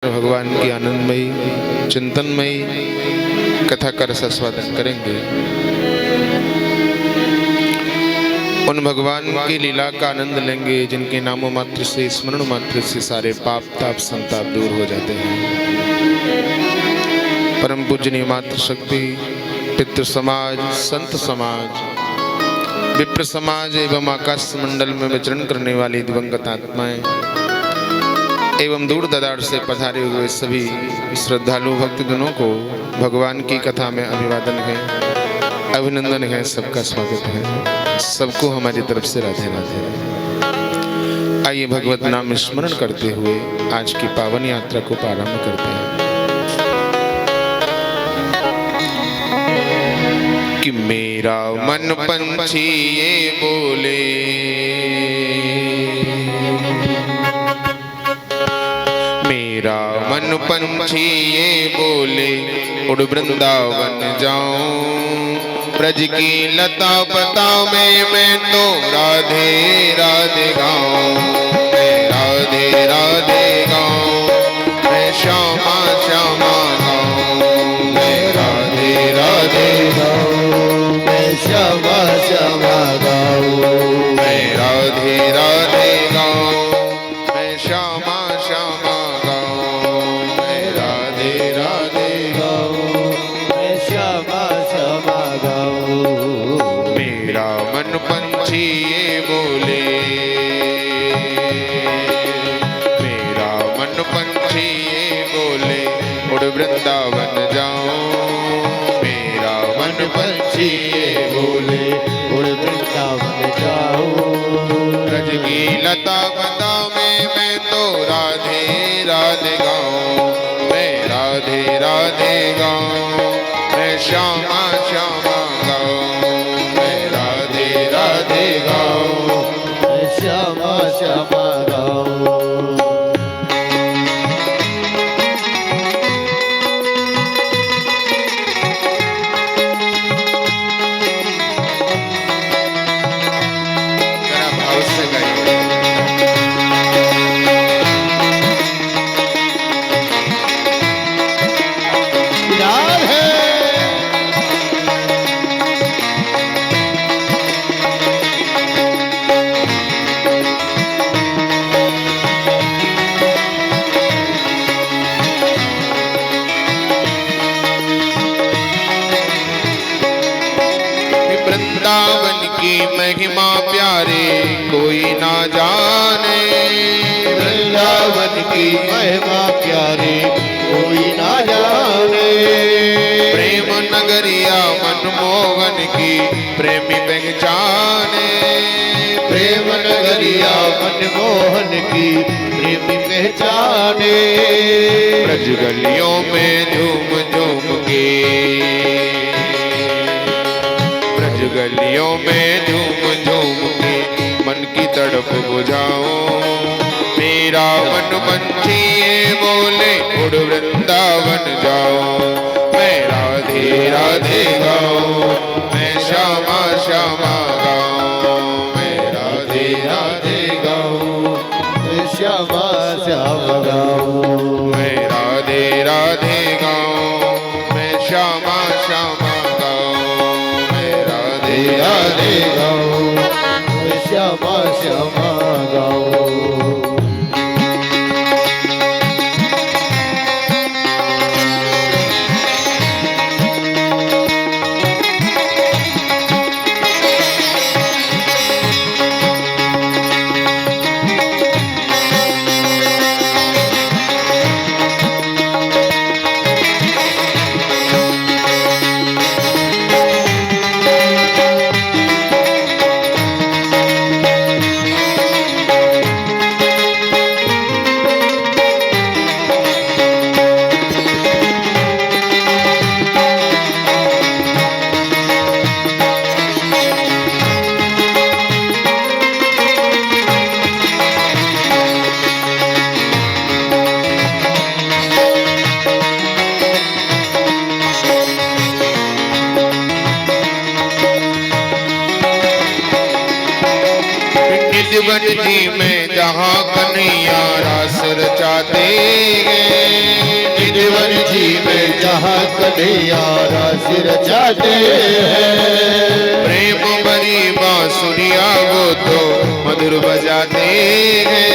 भगवान की आनंदमयी चिंतनमयी कथा का रसास्वादन करेंगे। उन भगवान की लीला का आनंद लेंगे जिनके नामों मात्र से, स्मरण मात्र से सारे पाप ताप संताप दूर हो जाते हैं। परम पूजनीय मात्र शक्ति पितृ समाज, संत समाज, विप्र समाज एवं आकाश मंडल में विचरण करने वाली दिवंगत आत्माएं एवं दूर दरार से पधारे हुए सभी श्रद्धालु भक्तजनों को भगवान की कथा में अभिवादन है, अभिनंदन है, सबका स्वागत है। सबको हमारी तरफ से राधे राधे। आइए भगवत नाम स्मरण करते हुए आज की पावन यात्रा को प्रारंभ करते हैं। कि मेरा मन पंछी ये बोले, मेरा मन पंछी ये बोले, उड़ वृंदावन जाऊं, ब्रज की लता पताओं में मैं तो राधे राधे गाऊं, मैं राधे राधे गाऊं, मैं श्यामा श्यामा गाऊं, मैं राधे राधे गाऊं, मैं श्यामा श्यामा गाऊं, मैं राधे राधे गाऊं, मैं श्यामा श्यामा गाऊं, मैं राधे राधे गाऊं, मैं श्यामा श्यामा गाऊं। मेरा मन पंछी ये बोले, मेरा मन पंछी ये बोले, उड़ वृंदावन जाऊं, मेरा मन पंछी ये बोले, उड़ वृंदावन जाऊं, ब्रज की लता पता में मैं तो राधे राधे गाऊं, मैं राधे राधे गाऊं, मैं श्यामा श्यामा गाऊं, मैं राधे राधे गाऊं, मैं श्यामा श्यामा गाऊं। जरा भाव से गाइए। वृंदावन की महिमा प्यारे कोई ना जाने, वृंदावन की महिमा प्यारे कोई ना जाने, प्रेम नगरिया मनमोहन की प्रेमी पहचाने, प्रेम नगरिया मनमोहन की प्रेमी पहचाने, ब्रज गलियों में झूम झूम के, गलियों में झूम झूम के मन की तड़प बुझाऊं, मेरा मन पंछी ये बोले, उड़ वृंदावन जाऊं, मैं राधे राधे गाऊं, मैं श्यामा श्यामा गाऊं, मैं राधे राधे गाऊं, मैं श्यामा श्यामा गाऊं, मैं राधे राधे गाऊं, मैं श्यामा श्यामा राधे गाऊं, श्यामा श्यामा गाऊं। निज वन जी में जहाँ कन्हैया रास रचाते हैं, जहाँ कन्हैया रास रचाते हैं। प्रेम भरी बांसुरिया वो तो मधुर बजाते हैं।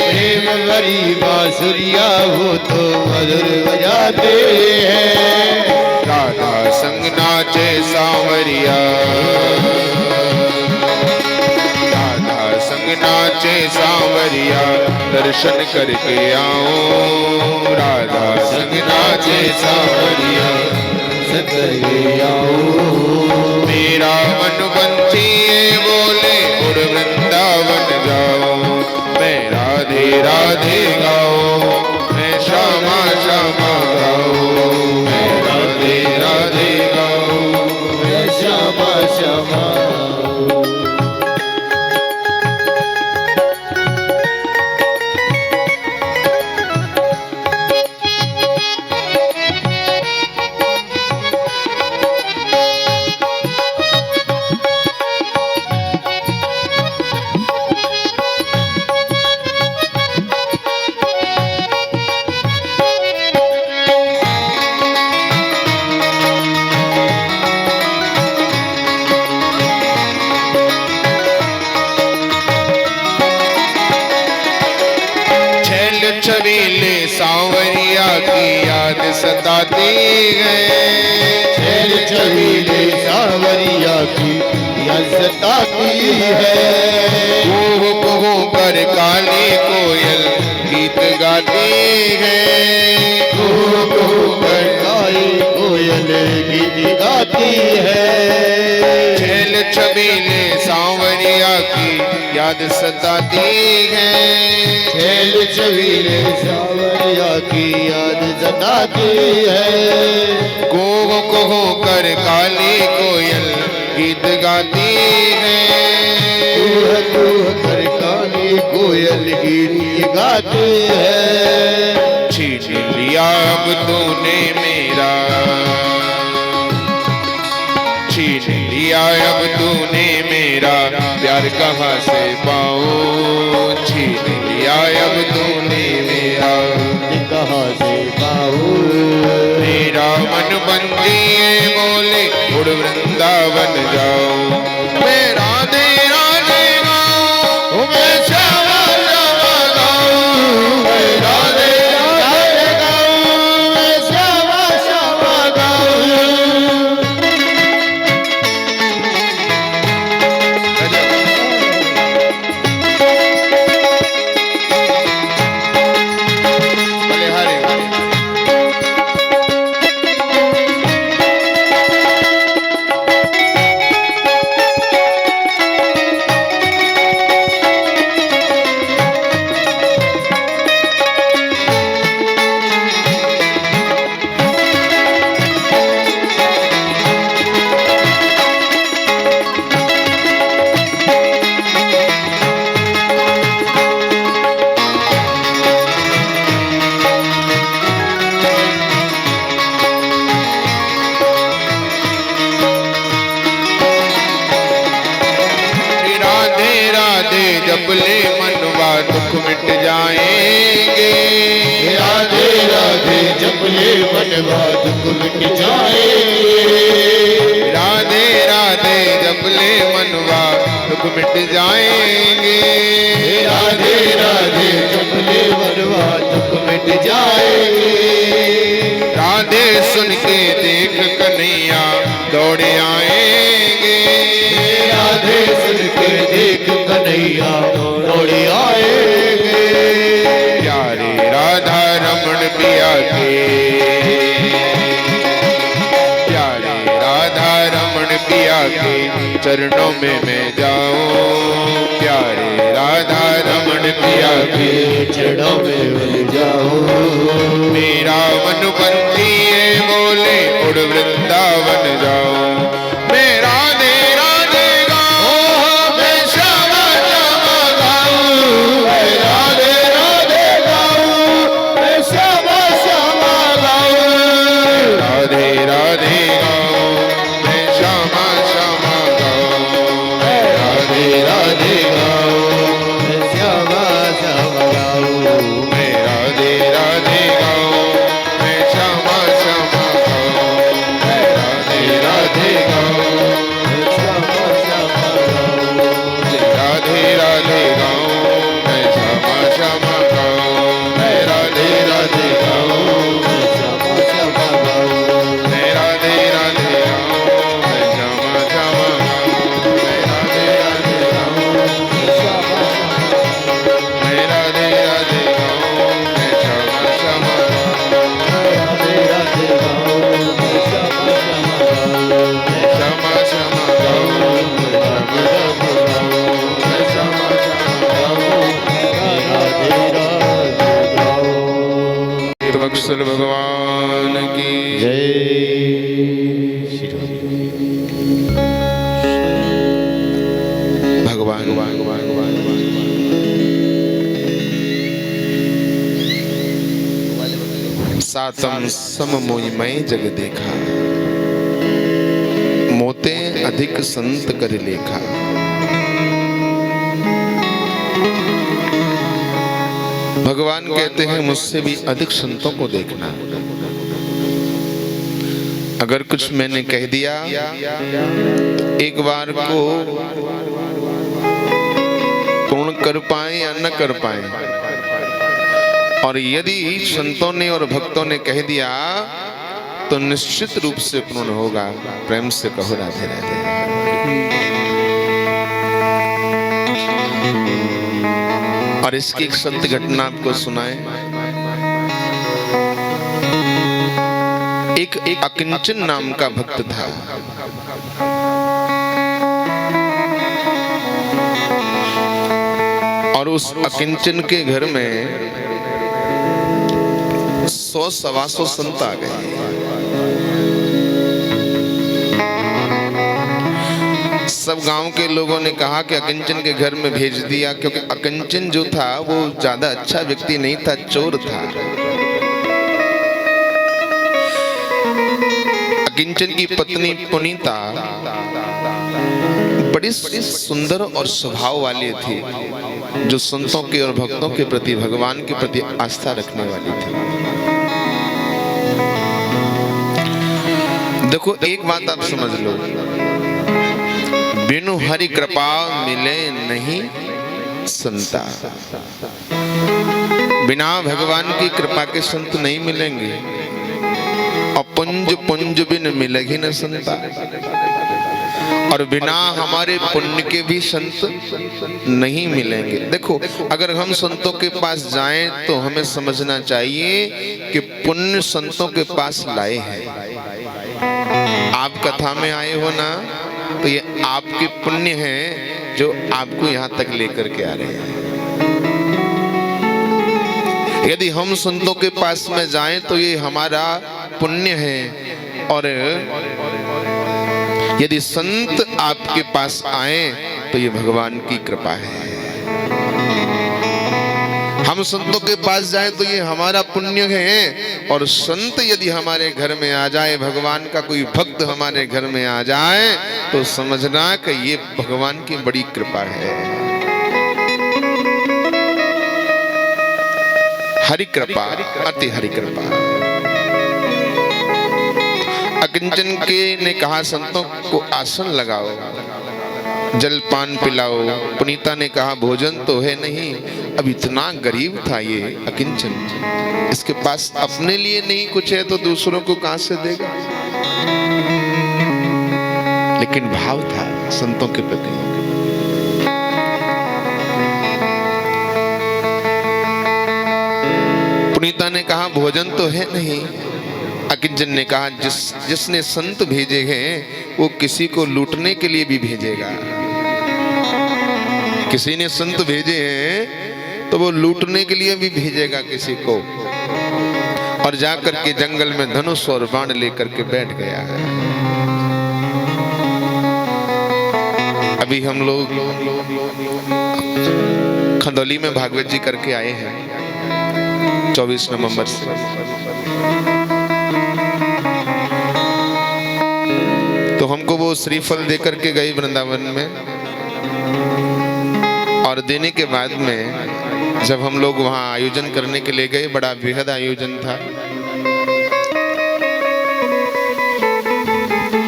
प्रेम भरी बांसुरिया वो तो मधुर बजाते हैं। राधा संग नाचे सांवरिया, राधा संग नाचे सांवरिया, दर्शन करके आओ। राधा संग नाचे सांवरिया, दर्शन करके आओ। मेरा मन बंचिए बोले उड़ वृंदावन जाओ। मैं राधे राधे गाओ, मैं श्यामा श्यामा गाओ। मैं राधे राधे गाओ, मैं श्यामा श्यामा। छबीले सांवरिया की याद सताती है। छेल छबीले सांवरिया की याद सताती है। कुहू कुहू कर काली कोयल गीत गाती है। कुहू कुहू कर काली कोयल गीत गाती है। छेल छबीले सांवरिया की याद सताती है। छेल छबीले सांवरिया की याद सताती है। कुहू कुहू कर काली कोयल गीत गाती है। कुह कुह कर काली कोयल गीत गाती है। छीन लिया अब तूने मेरा, छीन लिया अब तूने मेरा, प्यार कहाँ से पाऊं। छीन लिया अब तूने मेरा, कहाँ से पाऊं। मेरा मन बंदिए बोले उड़ वृंदावन जाओ। मैं राधे राधे गाऊं, मैं श्यामा श्यामा गाऊं। मैं राधे राधे गाऊं, मैं श्यामा श्यामा गाऊं। भले हरे जपले मनवा दुख मिट जाएंगे। राधे राधे जपले मनवा दुख मिट जाएंगे। राधे राधे जपले मनवा दुख मिट जाएंगे। राधे राधे जपले मनवा दुख मिट जाएंगे। राधे सुन के देख कन्हैया दौड़े आएंगे। राधे सुन के देख कन्हैया दौड़े आएंगे। प्यारे राधा रमण पिया के, प्यारे राधा रमण पिया के चरणों में मैं जाऊं। प्यारे राधा रमण पिया के चरणों में मैं जाऊं। मेरा मन बंदी है बोले उड़ वृंदावन जाऊं। मैं राधे राधे गाऊं, मैं श्यामा श्यामा गाऊं। मैं राधे राधे गाऊं, मैं श्यामा श्यामा गाऊं। राधे राधे गाऊं, मैं श्यामा श्यामा गाऊं। मैं राधे राधे गाऊं, श्यामा श्यामा गाऊं। मैं राधे राधे भक्तवत्सल भगवान की जय श्री राम। भगवान सातम सम मोहिमय जग देखा, मोते अधिक संत कर लेखा। भगवान कहते हैं मुझसे भी अधिक संतों को देखना। अगर कुछ मैंने कह दिया तो एक बार को पूर्ण कर पाए या न कर पाए, और यदि संतों ने और भक्तों ने कह दिया तो निश्चित रूप से पूर्ण होगा। प्रेम से कहो राधे राधे। और इसकी एक सत्य घटना आपको सुनाए। एक अकिंचन नाम का भक्त था। और उस अकिंचन के घर में 100-125 संत आ गए। सब गांव के लोगों ने कहा कि अकिंचन के घर में भेज दिया, क्योंकि अकिंचन जो था वो ज्यादा अच्छा व्यक्ति नहीं था, चोर था। अकिंचन की पत्नी पुनीता बड़ी सुंदर और स्वभाव वाली थी, जो संतों के और भक्तों के प्रति, भगवान के प्रति आस्था रखने वाली थी। देखो एक बात आप समझ लो, बिनु हरि कृपा मिले नहीं संता। बिना भगवान की कृपा के संत नहीं मिलेंगे, और पुंज पुंज बिन मिलेगी न संता। और बिना हमारे पुण्य के भी संत नहीं मिलेंगे। देखो अगर हम संतों के पास जाएं तो हमें समझना चाहिए कि पुण्य संतों के पास लाए हैं। आप कथा में आए हो ना, तो ये आपके पुण्य हैं जो आपको यहाँ तक लेकर के आ रहे हैं। यदि हम संतों के पास में जाएं तो ये हमारा पुण्य है, और यदि संत आपके पास आए तो ये भगवान की कृपा है। हम संतों के पास जाए तो ये हमारा पुण्य है, और संत यदि हमारे घर में आ जाए, भगवान का कोई भक्त हमारे घर में आ जाए, तो समझना कि ये भगवान की बड़ी कृपा है। हरि कृपा, अति हरि कृपा। अकिंचन के ने कहा संतों को आसन लगाओ, जलपान पिलाओ। पुनीता ने कहा भोजन तो है नहीं। अब इतना गरीब था ये अकिंचन, इसके पास अपने लिए नहीं कुछ है तो दूसरों को कहां से देगा। लेकिन भाव था संतों के प्रति। पुनीता ने कहा भोजन तो है नहीं। अकिंचन ने कहा जिसने संत भेजे हैं वो किसी को लूटने के लिए भी भेजेगा। किसी ने संत भेजे हैं तो वो लूटने के लिए भी भेजेगा किसी को। और जाकर के जंगल में धनुष और बाण लेकर के बैठ गया है। अभी हम लोग खंदौली में भागवत जी करके आए हैं 24 नवंबर से। तो हमको वो श्रीफल दे करके गए वृंदावन में, और देने के बाद में जब हम लोग वहाँ आयोजन करने के लिए गए, बड़ा बेहद आयोजन था।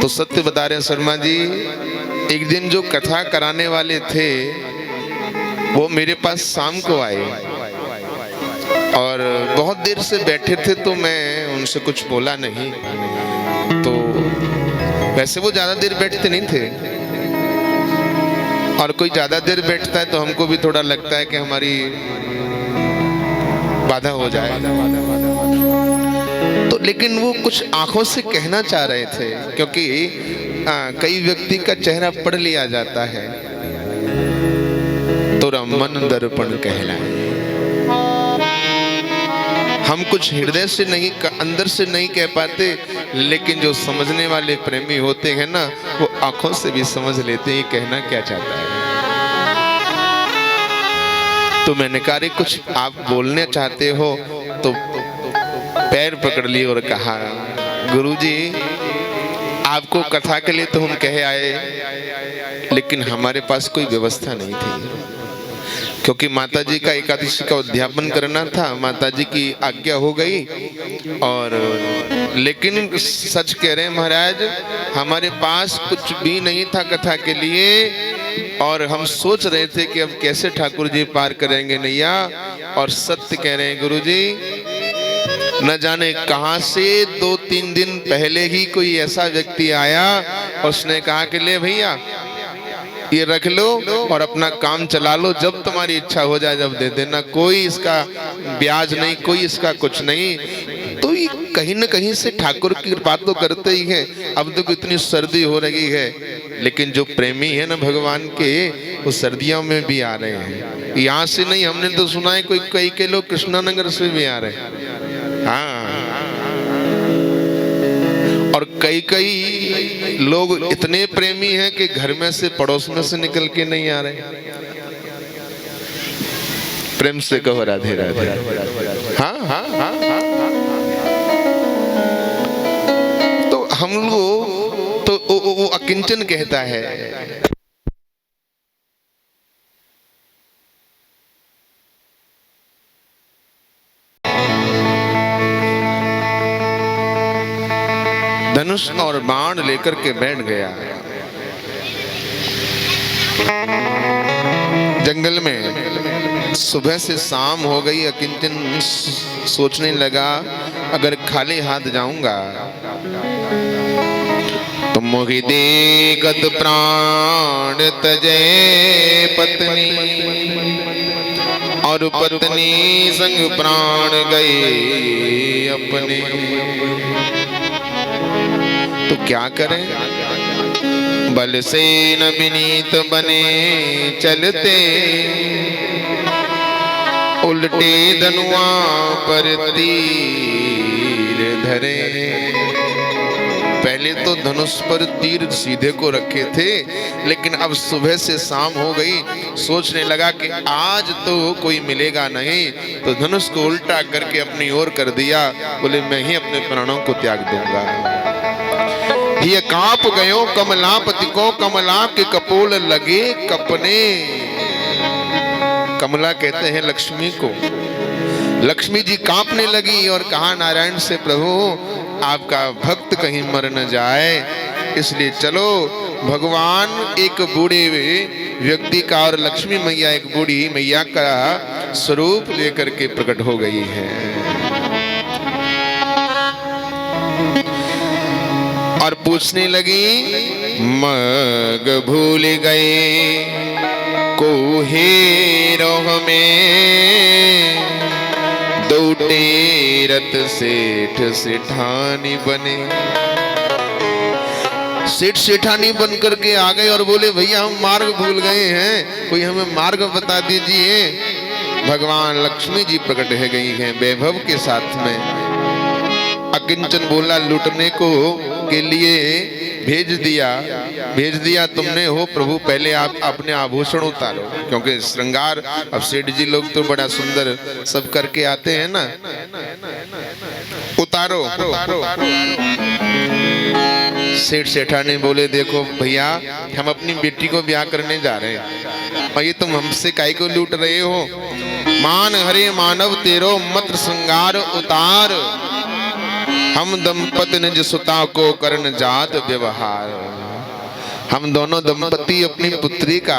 तो सत्य बता रहे हैं शर्मा जी, एक दिन जो कथा कराने वाले थे वो मेरे पास शाम को आए, और बहुत देर से बैठे थे, तो मैं उनसे कुछ बोला नहीं। तो वैसे वो ज्यादा देर बैठते नहीं थे, और कोई ज्यादा देर बैठता है तो हमको भी थोड़ा लगता है कि हमारी बाधा हो जाए। तो लेकिन वो कुछ आंखों से कहना चाह रहे थे, क्योंकि कई व्यक्ति का चेहरा पढ़ लिया जाता है। तोरा मन दर्पण कहलाए, हम कुछ हृदय से नहीं, अंदर से नहीं कह पाते, लेकिन जो समझने वाले प्रेमी होते हैं ना, वो आंखों से भी समझ लेते हैं ये कहना क्या चाहता है। तो मैंने कहा रे कुछ आप बोलने चाहते हो? तो पैर पकड़ लिए और कहा, गुरुजी आपको कथा के लिए तो हम कहे आए, लेकिन हमारे पास कोई व्यवस्था नहीं थी, क्योंकि माताजी का एकादशी का उद्यापन करना था। माताजी की आज्ञा हो गई, और लेकिन सच कह रहे हैं महाराज, हमारे पास कुछ भी नहीं था कथा के लिए, और हम सोच रहे थे कि अब कैसे ठाकुर जी पार करेंगे नैया। और सत्य कह रहे हैं गुरुजी, न जाने कहां से 2-3 दिन पहले ही कोई ऐसा व्यक्ति आया, उसने कहा कि ले भैया ये रख लो और अपना काम चला लो, जब तुम्हारी इच्छा हो जाए जब दे देना, कोई इसका ब्याज नहीं, कोई इसका कुछ नहीं। तो ये कहीं न कहीं से ठाकुर की कृपा तो करते ही है। अब तो इतनी सर्दी हो रही है, लेकिन जो प्रेमी है ना भगवान के, वो सर्दियों में भी आ रहे हैं। यहाँ से नहीं, हमने तो सुना है कोई कई के लोग कृष्णानगर से भी आ रहे हैं। हाँ, और कई लोग इतने प्रेमी हैं कि घर में से, पड़ोस में से निकल के नहीं आ रहे। प्रेम से कहो राधे राधे। हाँ हाँ हाँ हाँ। तो हम लोग तो वो अकिंचन कहता है। धनुष और बाण लेकर के बैठ गया जंगल में। सुबह से शाम हो गई, अकिंचन सोचने लगा अगर खाली हाथ जाऊंगा तो मोहि देखत प्राण तजे पत्नी, और पत्नी संग प्राण गए अपने। तो क्या करें? बल से न विनीत बने चलते, उल्टे धनुआ पर तीर धरे। पहले तो धनुष पर तीर सीधे को रखे थे, लेकिन अब सुबह से शाम हो गई, सोचने लगा कि आज तो कोई मिलेगा नहीं, तो धनुष को उल्टा करके अपनी ओर कर दिया। बोले मैं ही अपने प्राणों को त्याग दूंगा। ये कांप गयो कमलापति को, कमला के कपोल लगे कपने। कमला कहते हैं लक्ष्मी को। लक्ष्मी जी कांपने लगी और कहा नारायण से, प्रभु आपका भक्त कहीं मर न जाए, इसलिए चलो। भगवान एक बूढ़े व्यक्ति का और लक्ष्मी मैया एक बूढ़ी मैया का स्वरूप लेकर के प्रकट हो गई है। और पूछने लगी, मग भूल गए को हेरोह में, दौटे रत सेठ सेठानी बने। सेठ सेठानी बन करके आ गए और बोले भैया हम मार्ग भूल गए हैं, कोई हमें मार्ग बता दीजिए। भगवान लक्ष्मी जी प्रकट है गई हैं वैभव के साथ में। अकिंचन बोला लूटने को के लिए भेज दिया तुमने हो प्रभु, पहले आप अपने आभूषण उतारो, क्योंकि श्रृंगार अब सेठ जी लोग तो बड़ा सुंदर सब करके आते हैं ना। उतारो। सेठ सेठानी बोले देखो भैया हम अपनी बेटी को ब्याह करने जा रहे हैं, और ये तुम हमसे काहे को लूट रहे हो? मान हरे मानव तेरो मत श्रृंगार उतार, हम दंपति निज सुता को करन जात व्यवहार। हम दोनों दंपति अपनी पुत्री का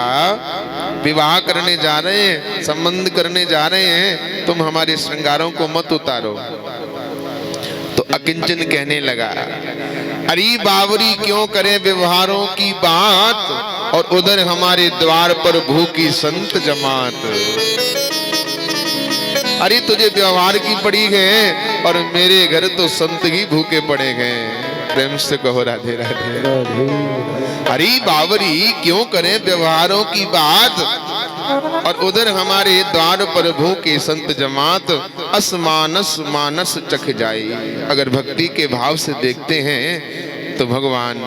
विवाह करने जा रहे हैं, संबंध करने जा रहे हैं, तुम हमारे श्रृंगारों को मत उतारो। तो अकिंचन कहने लगा, अरे बावरी क्यों करे व्यवहारों की बात, और उधर हमारे द्वार पर भूखी संत जमात। अरे तुझे व्यवहार की पड़ी है और मेरे घर तो संत ही भूखे पड़े गए। प्रेम से कहो राधे राधे। अरे बावरी क्यों करें व्यवहारों की बात, और उधर हमारे द्वार पर भूखे संत जमात असमानस मानस चख जाए। अगर भक्ति के भाव से देखते हैं तो भगवान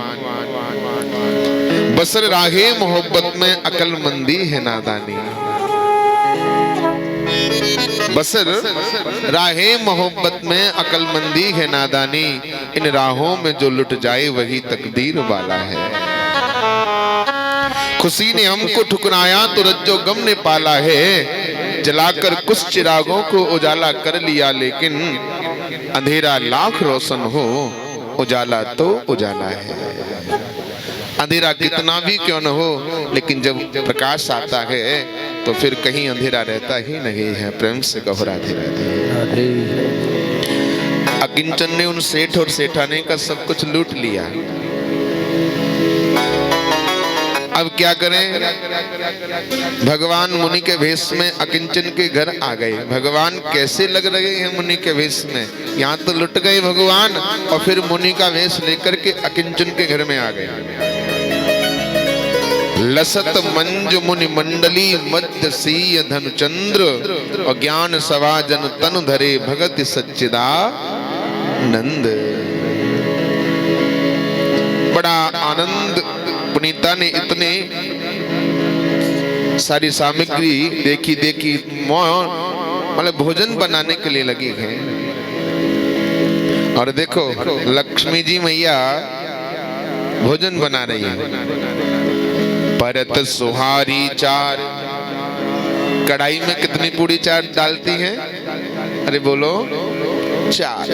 बसर राहे मोहब्बत में अकलमंदी है नादानी। बसर राहे मोहब्बत में अकलमंदी है नादानी। इन राहों में जो लुट जाए वही तकदीर वाला है। खुशी ने हमको ठुकराया तो रज्जो गम ने पाला है। जलाकर कुछ चिरागों को उजाला कर लिया, लेकिन अंधेरा लाख रोशन हो उजाला तो उजाला है। अंधेरा कितना भी क्यों न हो, लेकिन जब प्रकाश आता है तो फिर कहीं अंधेरा रहता ही नहीं है। प्रेम से कहो राधे राधे। अकिंचन ने उन सेठ और सेठाने का सब कुछ लूट लिया। अब क्या करें? भगवान मुनि के भेष में अकिंचन के घर आ गए। भगवान कैसे लग रहे हैं मुनि के भेष में? यहाँ तो लुट गए भगवान और फिर मुनि का भेष लेकर के अकिंचन के घर में आ गए। लसत मंज मुनि मंडली मध्य सीय धनु चंद्र और ज्ञान सभा जन तनु धरे भगत सच्चिदा नंद। बड़ा आनंद। पुनीता ने इतने सारी सामग्री देखी मतलब भोजन बनाने के लिए लगी है। और देखो लक्ष्मी जी मैया भोजन बना रही है। परत सुहारी चार, कढ़ाई में कितनी पूड़ी चार डालती हैं? अरे बोलो, चार।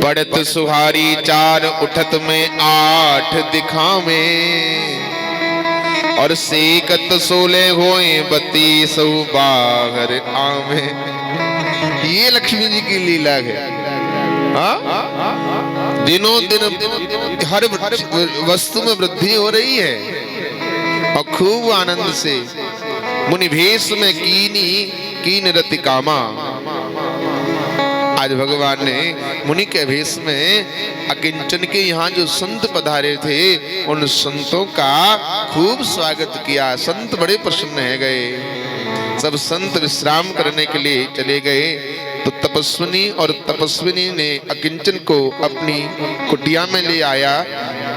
पड़त सुहारी चार उठत में 8 दिखावे और सेकत 16 होए 32 बाहर आवे। ये लक्ष्मी जी की लीला है। दिनों दिन हर वस्तु में वृद्धि हो रही है और खूब आनंद से मुनि भेष में कीन रति कामा। आज भगवान ने मुनि के भेष में अकिंचन के यहाँ जो संत पधारे थे उन संतों का खूब स्वागत किया। संत बड़े प्रसन्न है गए। सब संत विश्राम करने के लिए चले गए तो तपस्विनी और तपस्विनी ने अकिंचन को अपनी कुटिया में ले आया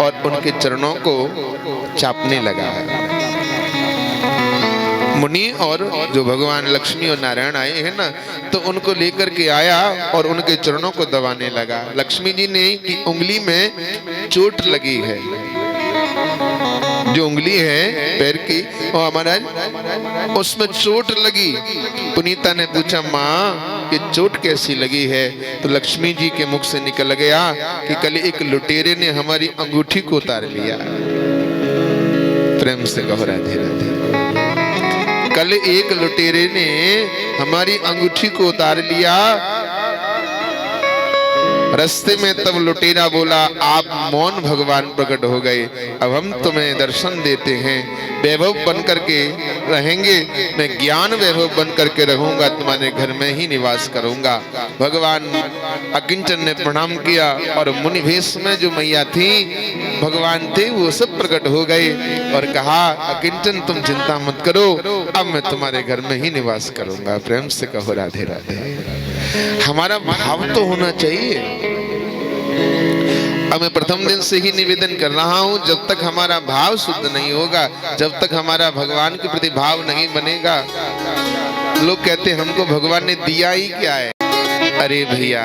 और उनके चरणों को चापने लगा। मुनि और जो भगवान लक्ष्मी और नारायण आए हैं ना, तो उनको लेकर के आया और उनके चरणों को दबाने लगा। लक्ष्मी जी ने की उंगली में चोट लगी है। जो उंगली है पैर की, और महाराज उसमें चोट लगी। पुनीता ने पूछा, माँ ये चोट कैसी लगी है? तो लक्ष्मी जी के मुख से निकल गया कि कल एक लुटेरे ने हमारी अंगूठी को उतार लिया। प्रेम से कहो राधे राधे। कल एक लुटेरे ने हमारी अंगूठी को उतार लिया। रास्ते में तब लुटेरा बोला, आप मौन भगवान प्रकट हो गए, अब हम तुम्हें दर्शन देते हैं। वैभव बन करके रहेंगे, मैं ज्ञान वैभव बन करके रहूंगा, तुम्हारे घर में ही निवास करूंगा। भगवान अकिंचन ने प्रणाम किया और मुनि भेष में जो मैया थी भगवान थे वो सब प्रकट हो गए और कहा, अकिंचन तुम चिंता मत करो, अब मैं तुम्हारे घर में ही निवास करूंगा। प्रेम से कहो राधे राधे। हमारा भाव तो होना चाहिए। अब मैं प्रथम दिन से ही निवेदन कर रहा हूं, जब तक हमारा भाव शुद्ध नहीं होगा, जब तक हमारा भगवान के प्रति भाव नहीं बनेगा, लोग कहते हमको भगवान ने दिया ही क्या है। अरे भैया,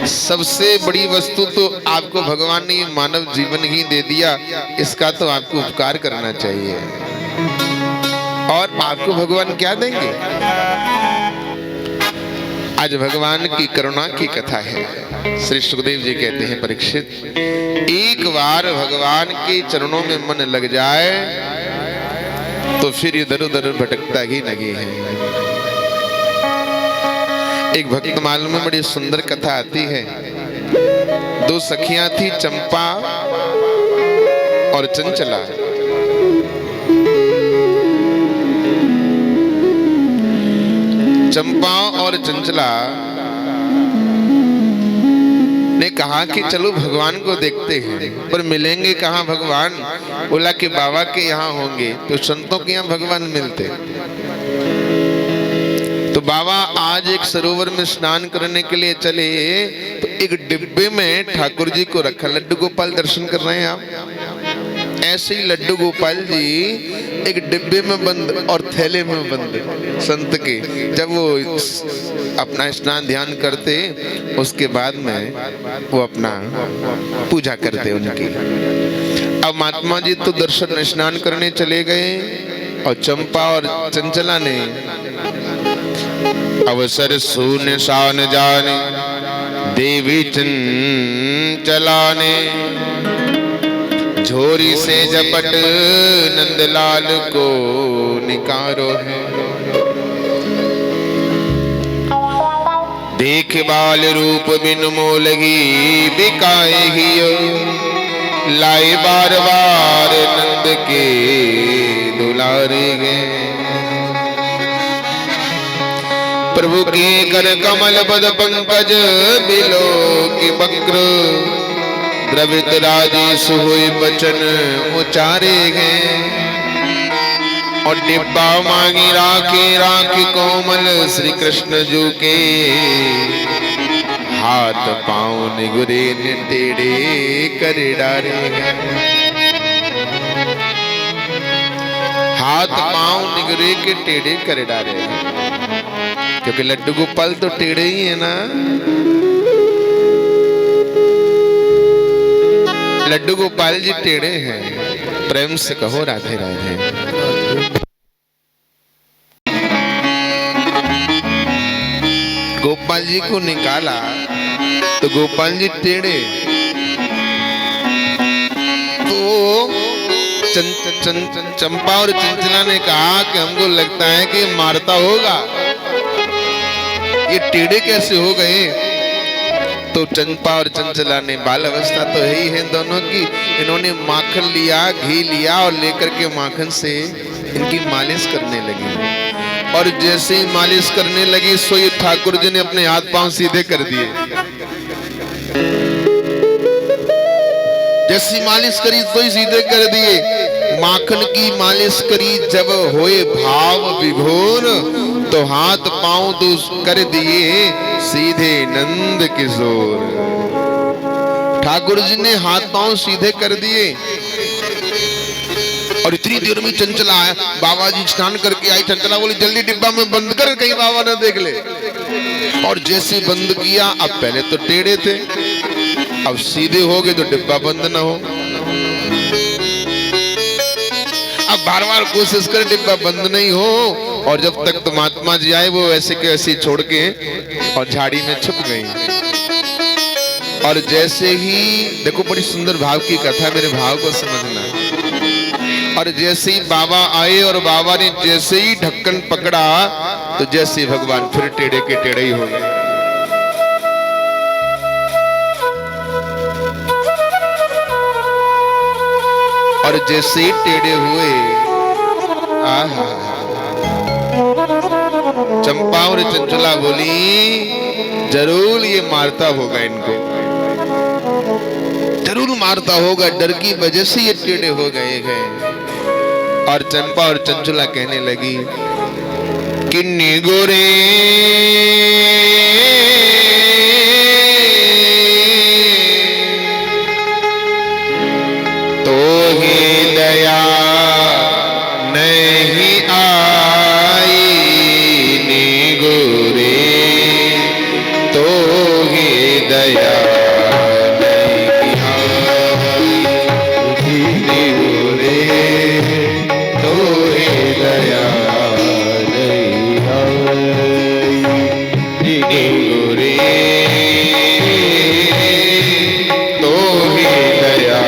सबसे बड़ी वस्तु तो आपको भगवान ने मानव जीवन ही दे दिया, इसका तो आपको उपकार करना चाहिए। और आपको भगवान क्या देंगे? आज भगवान की करुणा की कथा है। श्री सुखदेव जी कहते हैं, परीक्षित, एक बार भगवान के चरणों में मन लग जाए तो फिर इधर उधर भटकता ही नहीं है। एक भक्तमाल में बड़ी सुंदर कथा आती है। दो सखियां थी, चंपा और चंचला। चंपा और चंचला ने कहा कि चलो भगवान को देखते हैं, पर मिलेंगे कहाँ भगवान? बोला कि बाबा के यहाँ होंगे। तो संतों के यहाँ भगवान मिलते। तो बाबा आज एक सरोवर में स्नान करने के लिए चले, तो एक डिब्बे में ठाकुर जी को रखा। लड्डू गोपाल दर्शन कर रहे हैं आप? ऐसे ही लड्डू गोपाल जी एक डिब्बे में बंद और थैले में बंद संत के। जब वो अपना स्नान ध्यान करते, उसके बाद में वो अपना पूजा करते उनकी। अब महात्मा जी तो दर्शन स्नान करने चले गए, और चंपा और चंचला ने अवसर सून शान जाने देवी चंचला ने झोरी से झपट नंदलाल को निकारो है। देख बाल रूप बिन मोलगी बिकाएगी, लाए बार बार नंद के दुलारे गए। प्रभु के कर कमल पद पंकज बिलो की बक्र, द्रवित राजेश हुए बचन उचारे गए। और डिब्बा मांगी राखे राखे कोमल श्री कृष्ण जू के, हाथ पांव निगुरे ने टेढ़े कर डारे। हाथ पांव निगुरे के टेढ़े कर डारे, क्योंकि लड्डू गोपाल तो टेढ़े ही है ना। लड्डू गोपाल जी टेढ़े हैं। प्रेम से कहो राधे राधे। गोपाल जी को निकाला तो गोपाल जी टेढ़े। तो चंपा और चंचला ने कहा कि हमको लगता है कि मारता होगा, ये टेढ़े कैसे हो गए? तो चंपा और चंचला ने, बाल अवस्था तो है ही है दोनों की, इन्होंने माखन लिया, घी लिया और लेकर के माखन से इनकी मालिश करने लगी। और जैसे ही मालिश करने लगी, सोई ठाकुर जी ने अपने हाथ पांव सीधे कर दिए। जैसी मालिश करी सोई सीधे कर दिए। माखन की मालिश करी जब होए भाव विभोर, तो हाथ पांव तो कर दिए सीधे नंद किशोर। ठाकुर जी ने हाथ पांव सीधे कर दिए। और इतनी देर में चंचला आया, बाबा जी स्नान करके आई। चंचला बोली जल्दी डिब्बा में बंद कर, कहीं बाबा ना देख ले। और जैसे बंद किया, अब पहले तो टेढ़े थे, अब सीधे हो गए तो डिब्बा बंद ना हो। अब बार बार कोशिश कर, डिब्बा बंद नहीं हो। और जब तक तो महात्मा जी आए, वो ऐसे के ऐसे छोड़ के और झाड़ी में छुप गई। और जैसे ही, देखो बड़ी सुंदर भाव की कथा, मेरे भाव को समझना। और जैसे ही बाबा आए और बाबा ने जैसे ही ढक्कन पकड़ा, तो जैसे भगवान फिर टेढ़े के टेढ़े ही हो गए। और जैसे ही टेढ़े हुए, आहा, चंपा और चंचला बोली जरूर ये मारता होगा, इनको जरूर मारता होगा, डर की वजह से ये टेढ़े हो गए हैं। और चंपा और चंचला कहने लगी कि निगोरे तो ही दया नहीं आई, निगोरे तो ही दया नहीं आई, निगोरे तो ही दया नहीं आई, निगोरे तो ही दया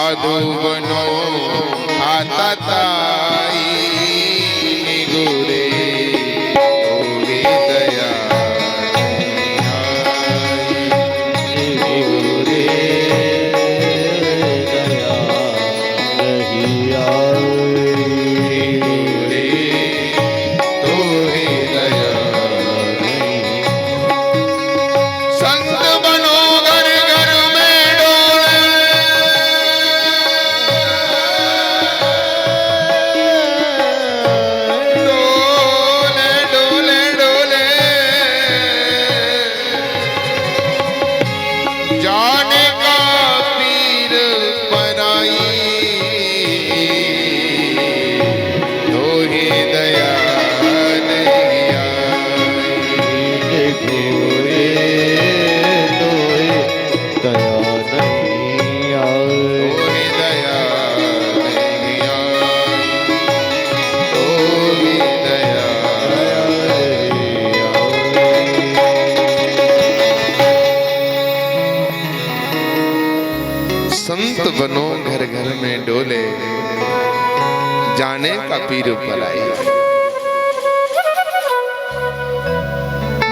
साधु बनो आता ताई गुरे होगी दया गुरे दया नहीं आई गुरे तो ही दया संत बनो घर घर में डोले डोले डोले जाने का पीर पराई तो ही दया नहीं आई गोरे तोहे दया नहीं आई तो ही दया नहीं आई तो ही दया संत बनो घर घर में डोले जाने का पीर पराई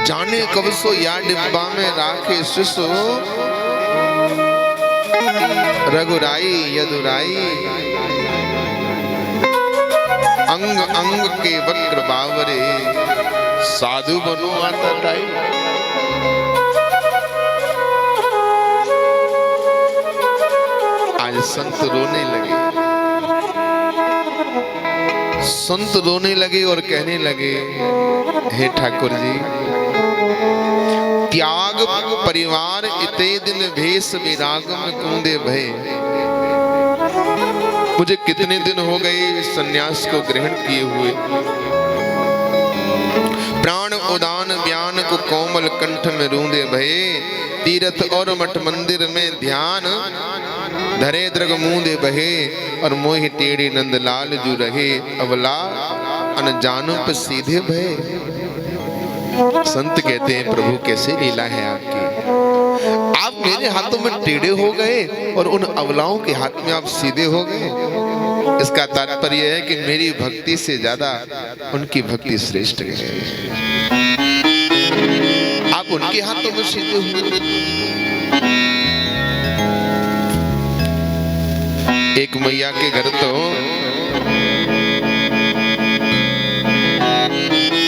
जाने कब सो या डिब्बा में राखे शिशु रघुराई यदुराई अंग अंग के वक्र बावरे साधु बनो आता ताई आज संत रोने लगे संत रोने लगे और कहने लगे हे ठाकुर जी त्याग परिवार इते दिन भेष विरागम कुंदे भय मुझे कितने दिन हो गए सन्यास को ग्रहण किए हुए प्राण उदान बयान को कोमल कंठ में रूंदे भये तीर्थ और मठ मंदिर में ध्यान धरे द्रग मूंदे बहे और मोहि टेढ़े नंदलाल जू रहे अवला अनजानो पे सीधे भये संत कहते हैं प्रभु कैसे लीला है आपकी आप मेरे हाथों में टेढ़े हो गए और उन अवलाओं के हाथ में आप सीधे हो गए इसका तात्पर्य है कि मेरी भक्ति से ज्यादा उनकी भक्ति श्रेष्ठ है आप उनके हाथों में सीधे हुए एक मैया के घर तो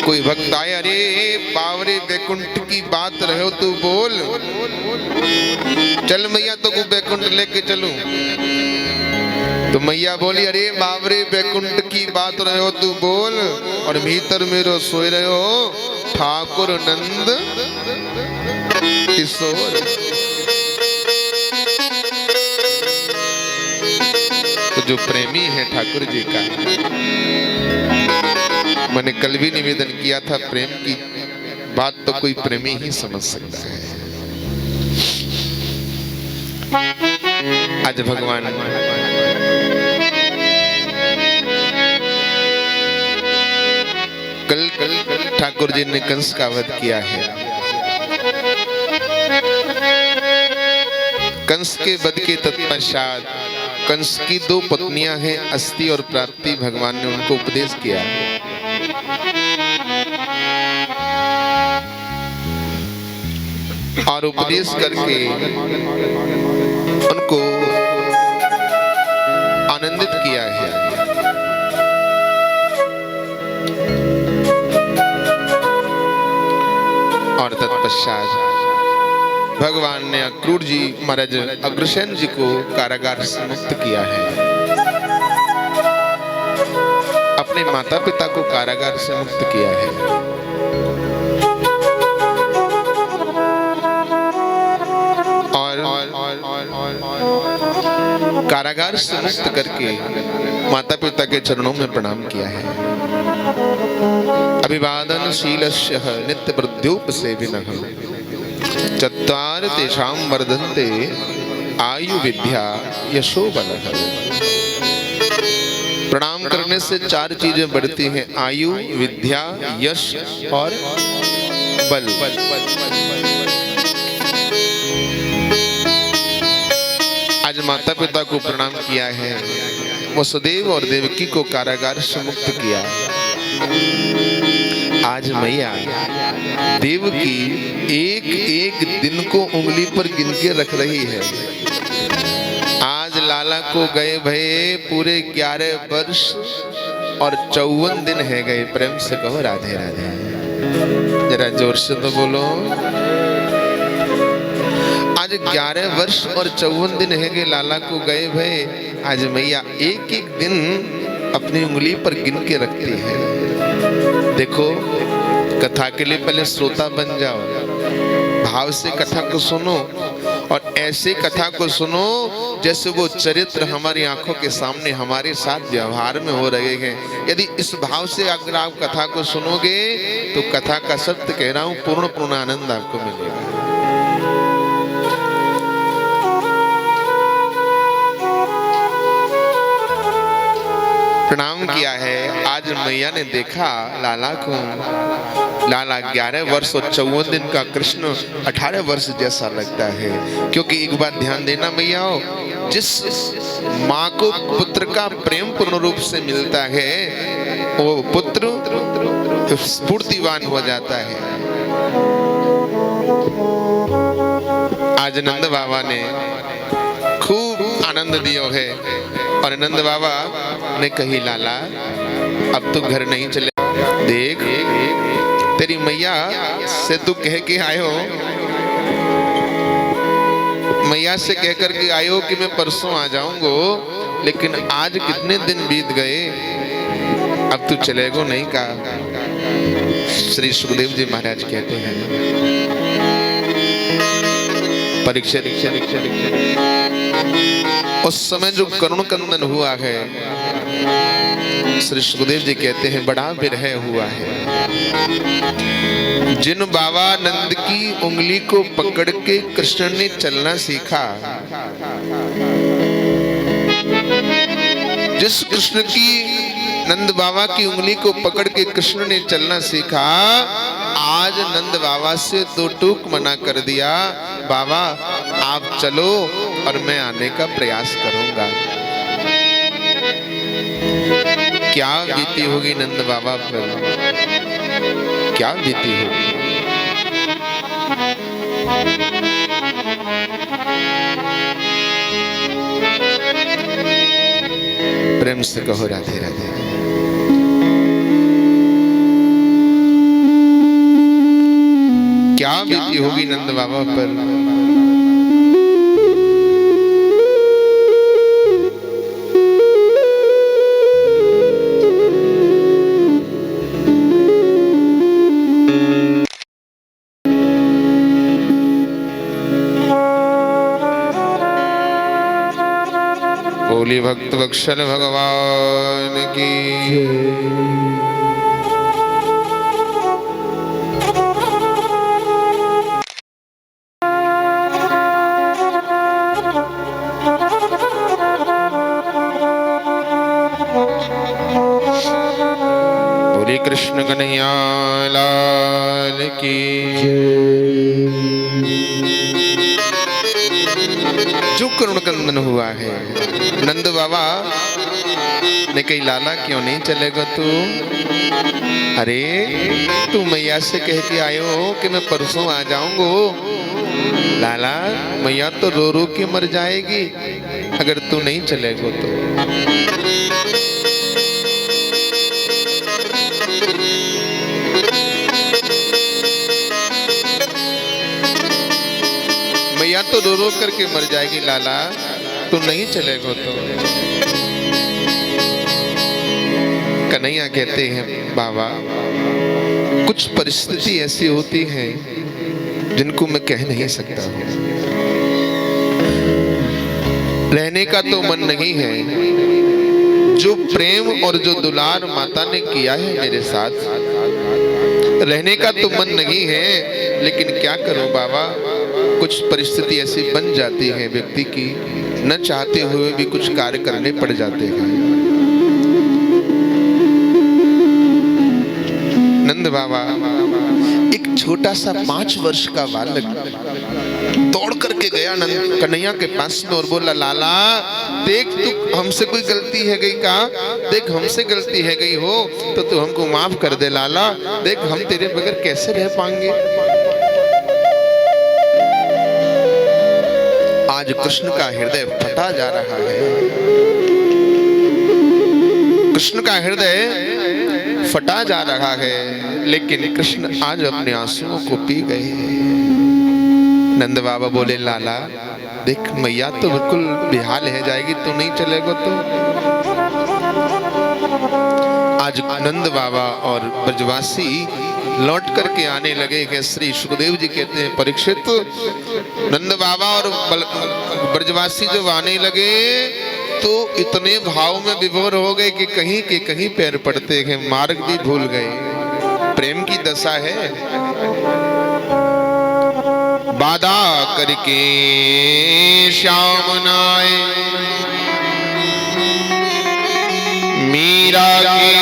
कोई भक्त आए अरे बावरे बैकुंठ की बात रहे हो तू बोल चल मैया तो को बैकुंठ लेके चलूं तो मैया बोली अरे बावरे बैकुंठ की बात रहे हो तू बोल और भीतर मेरो सोए रहे हो ठाकुर नंद किशोर तो जो प्रेमी है ठाकुर जी का मैंने कल भी निवेदन किया था प्रेम की बात तो कोई प्रेमी ही समझ सकता है आज भगवान कल ठाकुर जी ने कंस का वध किया है कंस के वध के तत्पश्चात कंस की दो पत्नियां हैं अस्ति और प्राप्ति भगवान ने उनको उपदेश किया और उपदेश करके उनको आनंदित किया है और तत्पश्चात भगवान ने अक्रूर जी महाराज अग्रसेन जी को कारागार से मुक्त किया है अपने माता पिता को कारागार से मुक्त किया है और कारागार से मुक्त करके माता पिता के चरणों में प्रणाम किया है अभिवादन शीलस्य नित्य वृद्ध्योपसेविनः चत्वार तेषां वर्धन्ते आयु विद्या यशो बलः प्रणाम करने से चार चीजें बढ़ती हैं आयु विद्या यश और बल आज माता पिता को प्रणाम किया है, वसुदेव और देवकी को कारागार से मुक्त किया। आज मैया देवकी एक एक दिन को उंगली पर गिन के रख रही है। आज लाला को गए भये पूरे 11 वर्ष और 54 दिन है गए। प्रेम से कहो राधे राधे, जरा जोर से तो बोलो। आज 11 वर्ष और 54 दिन है गए लाला को गए भये। आज मैया एक एक दिन अपनी उंगली पर गिन के रखती है। देखो, कथा के लिए पहले श्रोता बन जाओ, भाव से कथा को सुनो और ऐसे कथा को सुनो जैसे वो चरित्र हमारी आंखों के सामने हमारे साथ व्यवहार में हो रहे हैं। यदि इस भाव से अगर आप कथा को सुनोगे तो कथा का सत्य कह रहा हूं, पूर्ण आनंद आपको मिलेगा। प्रणाम किया है। आज मैया ने देखा लाला को। लाला 11 वर्ष और 54 दिन का, कृष्ण 18 वर्ष जैसा लगता है। क्योंकि एक बात ध्यान देना मैया, जिस माँ को पुत्र का प्रेम पूर्ण रूप से मिलता है वो पुत्र स्फूर्तिवान हो जाता है। आज नंद बाबा ने खूब आनंद दिया है और नंद बाबा ने कही लाला अब तू घर नहीं चले। देख, तेरी मैया से तू कह के आयो, मैया से कह कर के आयो कि मैं परसों आ जाऊंगो, लेकिन आज कितने दिन बीत गए, अब तू चलेगो नहीं का। श्री सुखदेव जी महाराज कहते हैं, परीक्षा उस समय जो करुण कंदन हुआ है, श्री सुखदेव जी कहते हैं बड़ा विरह हुआ है। जिन बाबा नंद की उंगली को पकड़ के कृष्ण ने चलना सीखा, जिस कृष्ण की नंद बाबा की उंगली को पकड़ के कृष्ण ने चलना सीखा, आज नंद बाबा से 2 टूक मना कर दिया, बाबा आप चलो और मैं आने का प्रयास करूंगा। क्या बीती होगी नंद बाबा पर, क्या बीती होगी। प्रेम से कहो राधे राधे। क्या बीती होगी नंद बाबा पर। बोली भक्त वत्सल भगवान की। बोली कृष्ण कन्हैया लाल की। जो करुण कंदन हुआ है, नंद बाबा ने कही लाला क्यों नहीं चलेगा तू। अरे तू मैया से कह के आयो हो कि मैं परसों आ जाऊंगो। लाला मैया तो रो रो के मर जाएगी अगर तू नहीं चलेगा तो। मैया तो रो रो करके मर जाएगी लाला, तू नहीं चलेगा तो। कन्हैया कहते हैं बाबा, कुछ परिस्थिति ऐसी होती है जिनको मैं कह नहीं सकता हूं। रहने का तो मन नहीं है, जो प्रेम और जो दुलार माता ने किया है मेरे साथ, रहने का तो मन नहीं है, लेकिन क्या करूं बाबा, कुछ परिस्थिति ऐसी बन जाती है व्यक्ति की, न चाहते हुए भी कुछ कार्य करने पड़ जाते हैं। नंद बाबा एक छोटा सा 5 वर्ष का बालक दौड़ करके गया नंद कन्हैया के पास में और बोला, लाला देख, तू हमसे कोई गलती है गई का? देख हमसे गलती है गई हो तो तू हमको माफ कर दे लाला। देख हम तेरे बगैर कैसे रह पाएंगे। आज कृष्ण का हृदय फटा जा रहा है, कृष्ण का हृदय फटा जा रहा है, लेकिन कृष्ण आज अपने आंसुओं को पी गए। नंद बाबा बोले, लाला देख मैया तो बिल्कुल बेहाल है जाएगी, तू नहीं चलेगा तो। आज नंद बाबा और ब्रजवासी लौट करके आने लगे कि श्री सुखदेव जी कहते हैं, परीक्षित नंद बाबा और ब्रजवासी जब आने लगे तो इतने भाव में विभोर हो गए कि कहीं के कहीं पैर पड़ते हैं, मार्ग भी भूल गए। प्रेम की दशा है। बाधा करके श्याम नाय मीरा के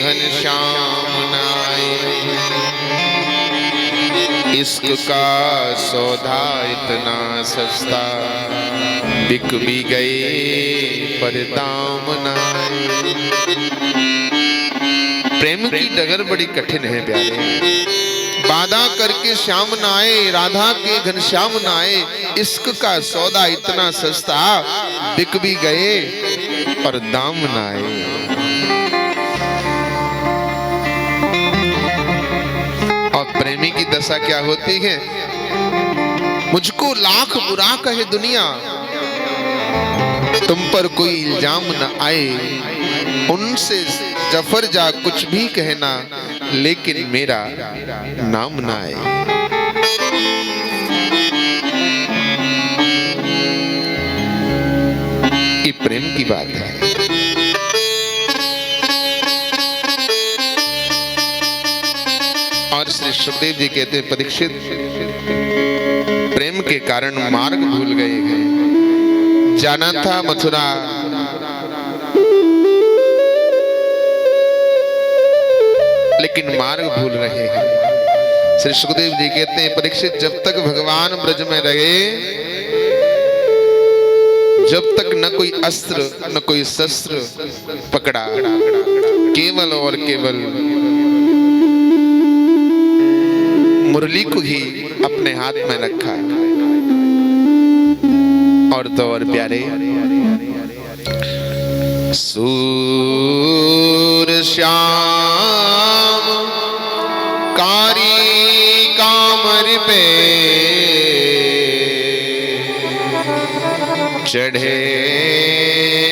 घनश्याम नाय, इश्क का सौदा इतना सस्ता, बिक भी गए पर दाम नाय। प्रेम की डगर बड़ी कठिन है प्यारे। बाधा करके श्याम नाए, राधा के घनश्याम नाए, इश्क का सौदा इतना सस्ता, बिक भी गए और दाम नाए। और प्रेमी की दशा क्या होती है? मुझको लाख बुरा कहे दुनिया, तुम पर कोई इल्जाम न आए, उनसे जफर जा कुछ भी कहना, लेकिन मेरा नाम ना आए। ये प्रेम की बात है। और श्री सुखदेव जी कहते हैं, परीक्षित प्रेम के कारण मार्ग भूल गए हैं। जाना था मथुरा, लेकिन मार्ग भूल रहे हैं। श्री सुखदेव जी कहते हैं, परीक्षित जब तक भगवान ब्रज में रहे, जब तक न कोई अस्त्र न कोई शस्त्र पकड़ा, केवल और केवल मुरली को ही अपने हाथ में रखा। और तो और प्यारे, सूर श्याम कारी कामर पे चढ़े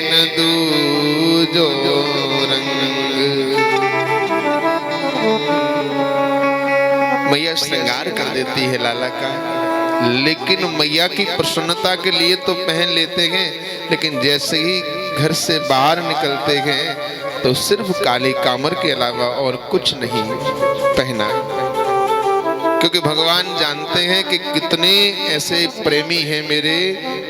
न दूजो रंग। मैया श्रृंगार कर देती है लाला का, लेकिन मैया की प्रसन्नता के लिए तो पहन लेते हैं, लेकिन जैसे ही घर से बाहर निकलते हैं तो सिर्फ काले कामर के अलावा और कुछ नहीं पहना। क्योंकि भगवान जानते हैं कि कितने ऐसे प्रेमी हैं मेरे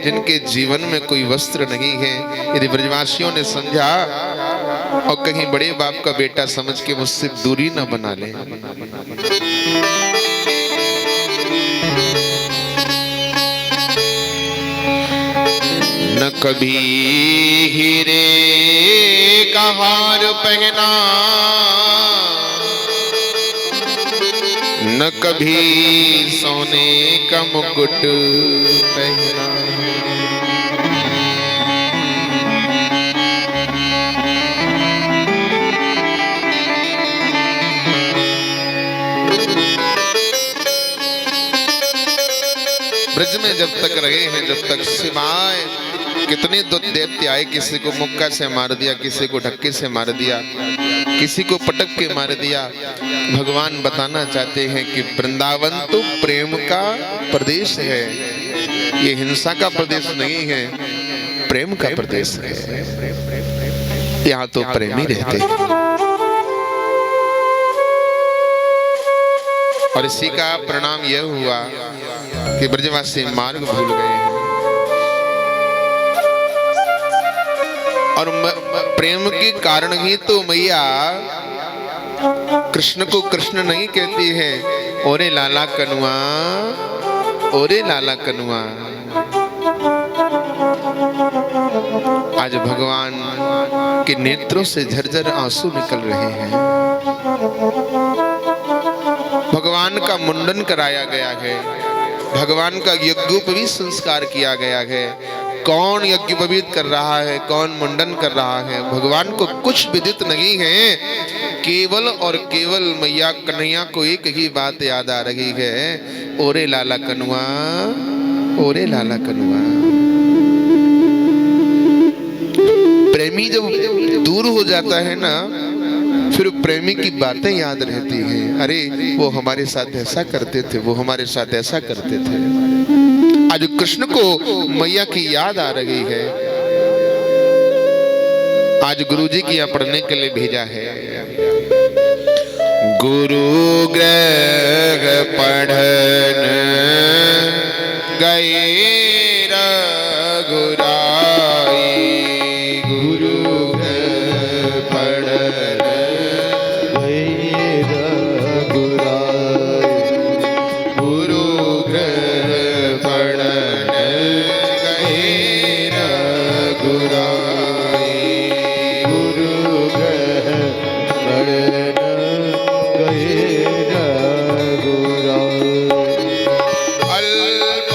जिनके जीवन में कोई वस्त्र नहीं है। यदि ब्रजवासियों ने समझा और कहीं बड़े बाप का बेटा समझ के मुझसे दूरी न बना ले। न कभी हीरे का हार पहना, न कभी सोने का मुकुट पहना। ब्रज में जब तक रहे हैं, जब तक सिवाय कितने दैत्य आए, किसी को मुक्का से मार दिया, किसी को ढक्के से मार दिया, किसी को पटक के मार दिया। भगवान बताना चाहते हैं कि वृंदावन तो प्रेम का प्रदेश है, ये हिंसा का प्रदेश नहीं है, प्रेम का प्रदेश है। यहाँ तो प्रेमी रहते हैं। और इसी का परिणाम यह हुआ कि ब्रजवासी मार्ग भूल गए हैं। और प्रेम के कारण ही तो मैया कृष्ण को कृष्ण नहीं कहती है, ओरे लाला कनुआ ओरे लाला कनुआ। आज भगवान के नेत्रों से झरझर आंसू निकल रहे हैं। भगवान का मुंडन कराया गया है, भगवान का यज्ञोपवीत संस्कार किया गया है। कौन यज्ञोपवीत कर रहा है, कौन मुंडन कर रहा है, भगवान को कुछ विदित नहीं है। केवल और केवल मैया कन्हैया को एक ही बात याद आ रही है, ओरे लाला कनुआ, ओरे लाला कनुआ। प्रेमी जब दूर हो जाता है ना, फिर प्रेमी की बातें याद रहती हैं। अरे वो हमारे साथ ऐसा करते थे, वो हमारे साथ ऐसा करते थे। आज कृष्ण को मैया की याद आ रही है। आज गुरुजी की यहाँ पढ़ने के लिए भेजा है। गुरु ग्रह पढ़न गए रघुराई, गुरु ग्रह पढ़न गए रघुराई, गुरु ग्रह पढ़न गए रघुराई, गुरु ग्रह पढ़न गए रघुराई। अल्प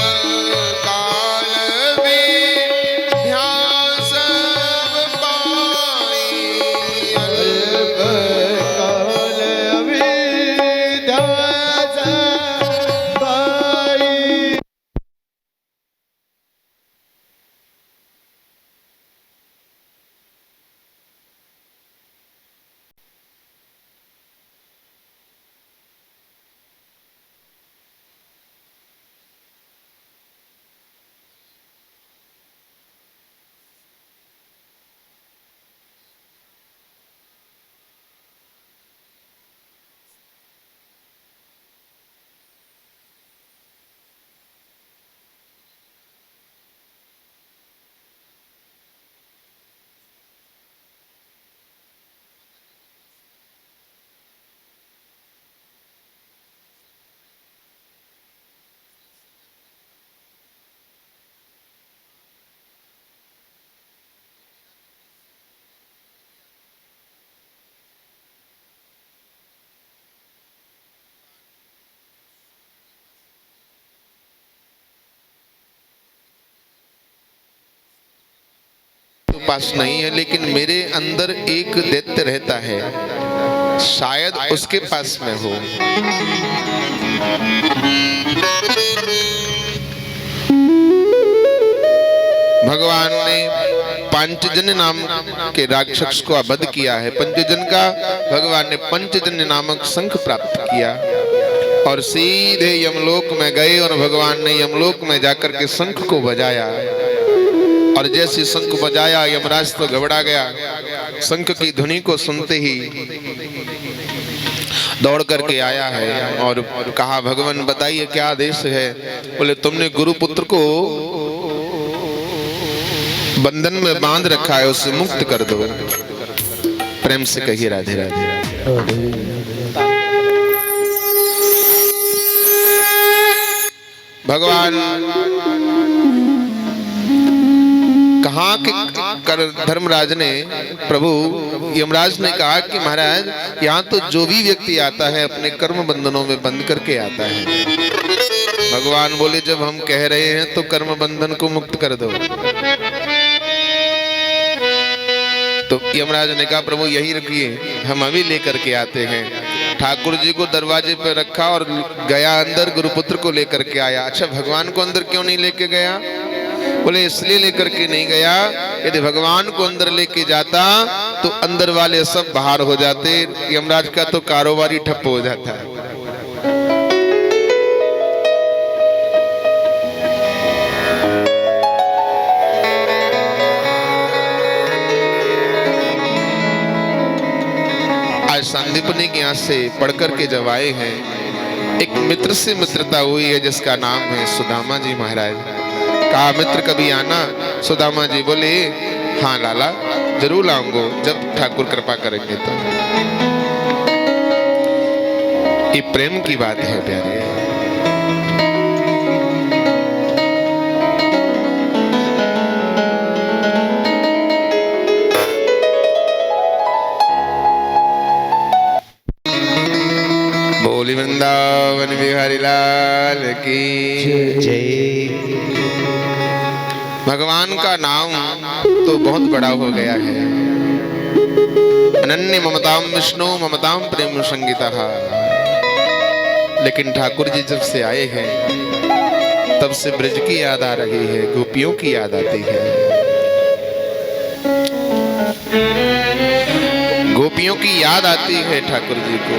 काल में ध्यान सब पाई, अल्प काल में ध्यान पाई। पास नहीं है, लेकिन मेरे अंदर एक दैत्य रहता है, शायद उसके पास मैं हूं। भगवान ने पंचजन्य नाम के राक्षस को वध किया है। पंचजन का भगवान ने पंचजन्य नामक शंख प्राप्त किया और सीधे यमलोक में गए और भगवान ने यमलोक में जाकर के शंख को बजाया। और जैसे शंख बजाया, यमराज तो घबरा गया। शंख की ध्वनि को सुनते ही दौड़ करके आया है और कहा, भगवान बताइए क्या आदेश है। बोले, तुमने गुरुपुत्र को बंधन में बांध रखा है, उसे मुक्त कर दो। प्रेम से कहिए राधे राधे। भगवान कहा कि धर्मराज ने, प्रभु यमराज ने कहा कि महाराज, यहाँ तो जो भी व्यक्ति आता है अपने कर्म बंधनों में बंद करके आता है। भगवान बोले, जब हम कह रहे हैं तो कर्म बंधन को मुक्त कर दो। तो यमराज ने कहा, प्रभु यही रखिए, हम अभी लेकर के आते हैं। ठाकुर जी को दरवाजे पर रखा और गया अंदर, गुरुपुत्र को लेकर के आया। अच्छा, भगवान को अंदर क्यों नहीं लेके गया? बोले, इसलिए लेकर के नहीं गया, यदि भगवान को अंदर लेके जाता तो अंदर वाले सब बाहर हो जाते, यमराज का तो कारोबार ही ठप्प हो जाता है। आज संदीपनी के यहाँ से पढ़कर के जब आए हैं, एक मित्र से मित्रता हुई है जिसका नाम है सुदामा जी महाराज। कहा, मित्र कभी आना? सुदामा जी बोले, हाँ लाला, जरूर आऊंगा जब ठाकुर कृपा करेंगे तो। ये प्रेम की बात है प्यारे। वृंदावन बिहारी लाल की जय। भगवान का नाम तो बहुत बड़ा हो गया है। अनन्य ममताम विष्णु ममताम प्रेम संगीता। लेकिन ठाकुर जी जब से आए हैं तब से ब्रज की याद आ रही है, गोपियों की याद आती है। गोपियों की याद आती है ठाकुर जी को।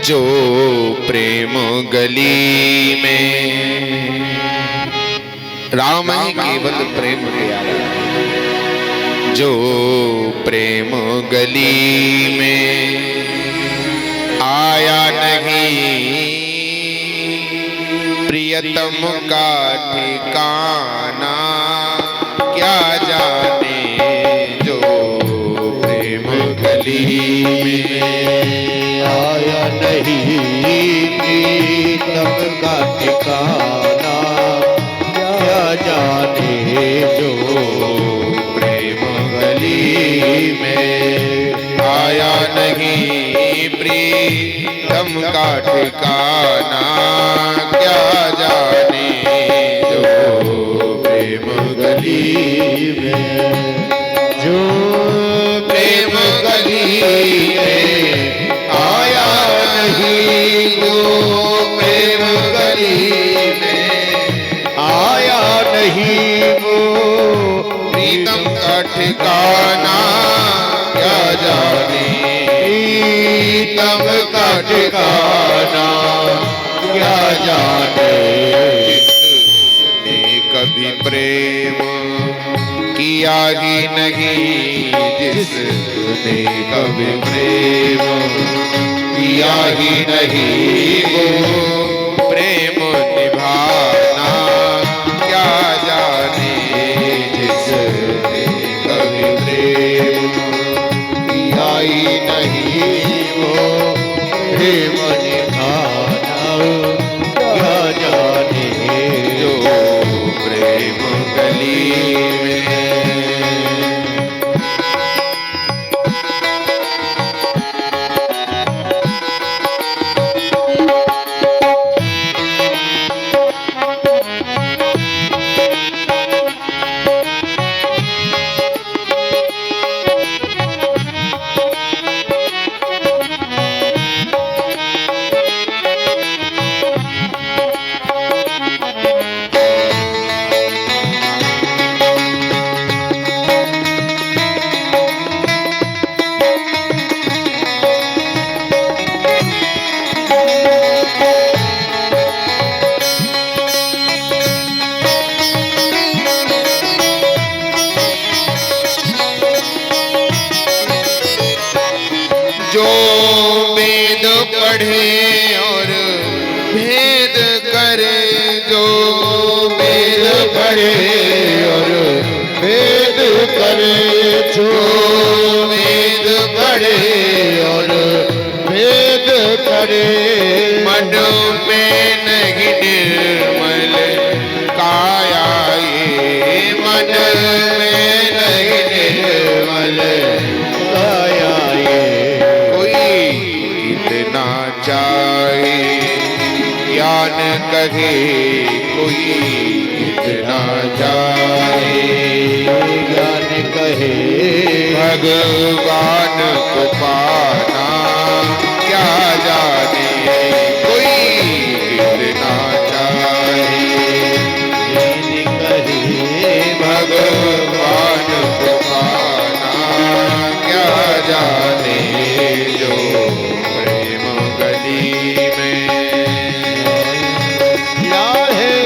जो प्रेम गली में राम ही केवल प्रेम प्यारा। जो प्रेम गली में आया नहीं प्रियतम का ठिकाना, क्या जाने जो प्रेम गली में आया नहीं प्रीतम का ठिकाना, क्या जाने जो प्रेम गली में आया नहीं प्रीतम का ठिकाना, क्या जाने जो प्रेम गली में। जो प्रेम गली में आया नहीं, जो प्रेम गली में आया नहीं वो प्रीतम का ठिकाना, क्या जाने प्रीतम का ठिकाना, क्या जाने जिसने कभी प्रेम किया ही नहीं, जिसने कभी प्रेम किया ही नहीं, वो प्रेम निभाना, क्या जाने जिसने कभी प्रेम किया ही नहीं वो प्रेम निभाना, क्या जाने जो प्रेम गली में। जो वेद पढ़े और भेद करे, जो वेद पढ़े और वेद करे, जो वेद पढ़े और वेद करे, मन में नहीं निर्मल काया, ये मन में नहीं निर्मल काया ये। कोई कितना चाहे ज्ञान कहे, कोई कितना चाहे ज्ञान कहे, भगवान को पाना, क्या जाने कोई कितना चाहे ज्ञान कहे, भगवान को पाना, क्या जाने जो प्रेम गली में। क्या है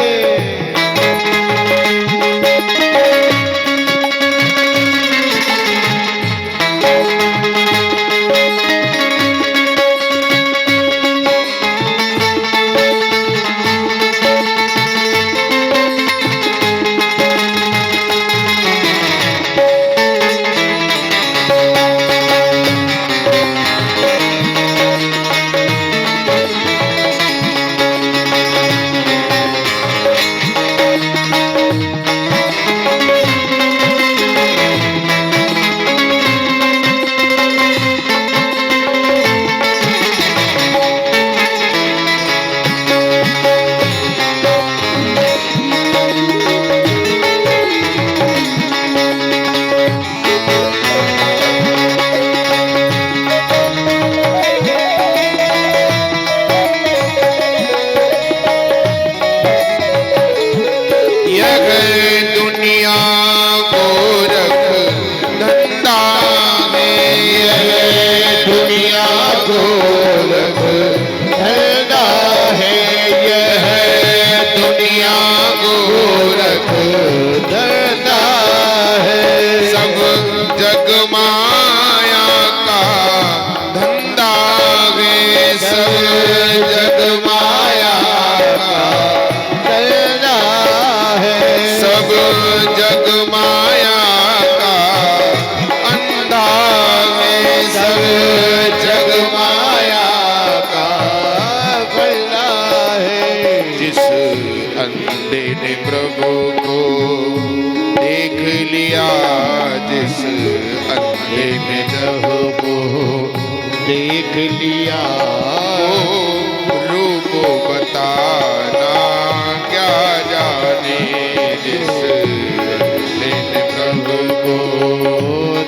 दुनिया गोरख धंधा है, यह दुनिया गोरख धंधा है, यह दुनिया गोरख धंधा है। सब जग माया का धंधा है, सब जग माया का धंधा है, सब जग माया का अंधा है, सब जग माया का फैला है। जिस अंधे ने प्रभु को देख लिया, जिस अंधे ने प्रभु को देख लिया, रूप बताना क्या जाने, जिस अंधे ने प्रभु को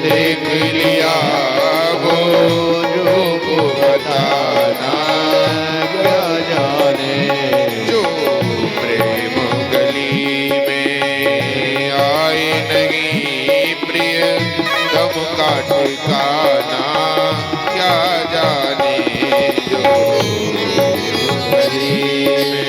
देख लिया, वो रूप बताना क्या जाने। जो प्रेम गली में आए नहीं प्रिय तम का ठिकाना क्या जाने, जो गली में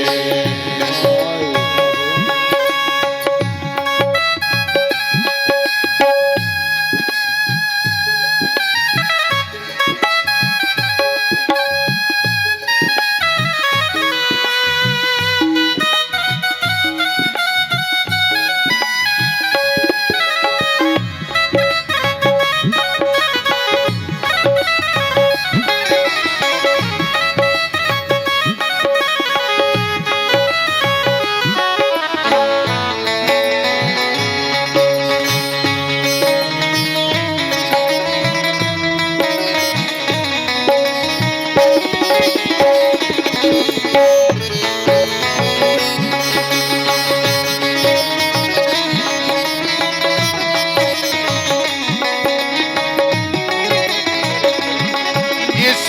जिस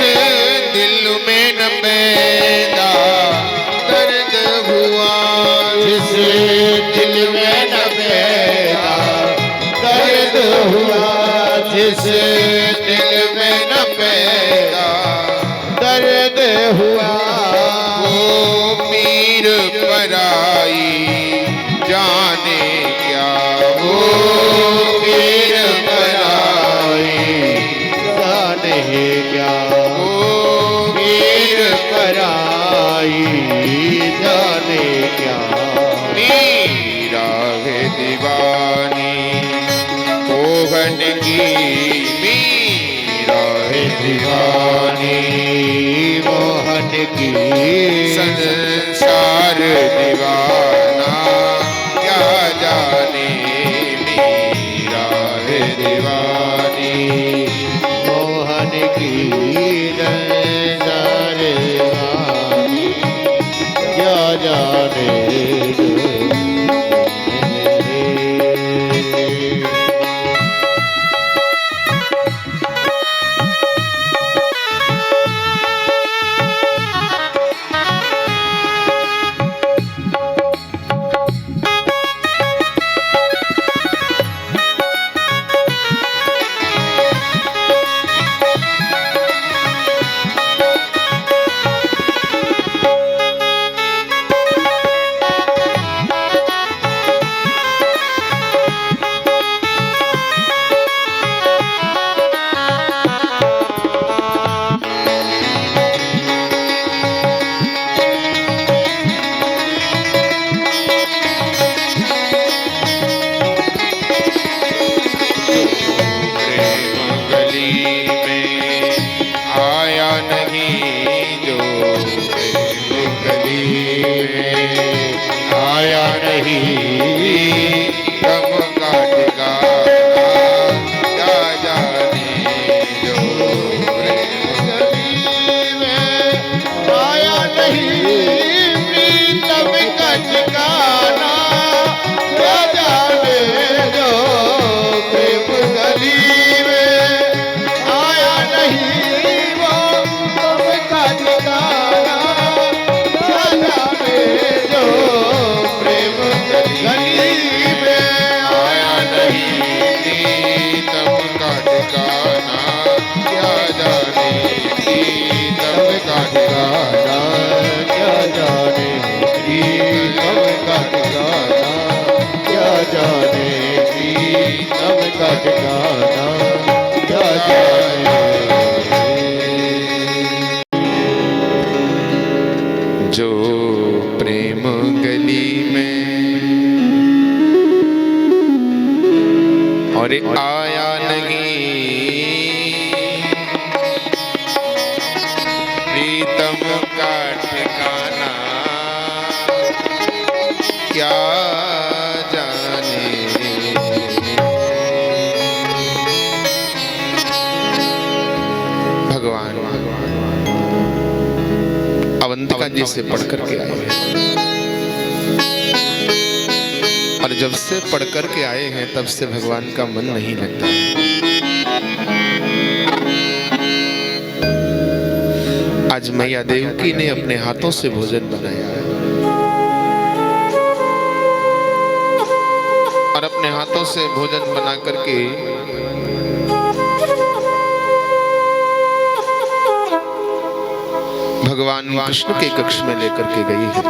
दिल में न पैदा दर्द हुआ, जिस दिल में न पैदा दर्द हुआ, जिस दिल में न पैदा दर्द हुआ, वो पीर पराई जाने क्या, वो पीर पराई जाने क्या, वो पीर पराई जाने क्या। मीरा है दीवानी मोहन की, मीरा है दीवानी मोहन की, संसार दीवाना क्या जाने, मीरा है दीवानी मोहन की नजारे क्या जाने। गली ठिकाना क्या जाने। जो प्रेम गली में और आया नहीं, प्रीतम का ठिकाना क्या जाने। भगवान अवंतिका जी से पढ़ करके आए हैं, और जब से पढ़ करके आए हैं तब से भगवान का मन नहीं लगता। आज मैया देवकी ने अपने हाथों से भोजन बनाया और अपने हाथों से भोजन बना करके भगवान कृष्ण के कक्ष में लेकर के गई है।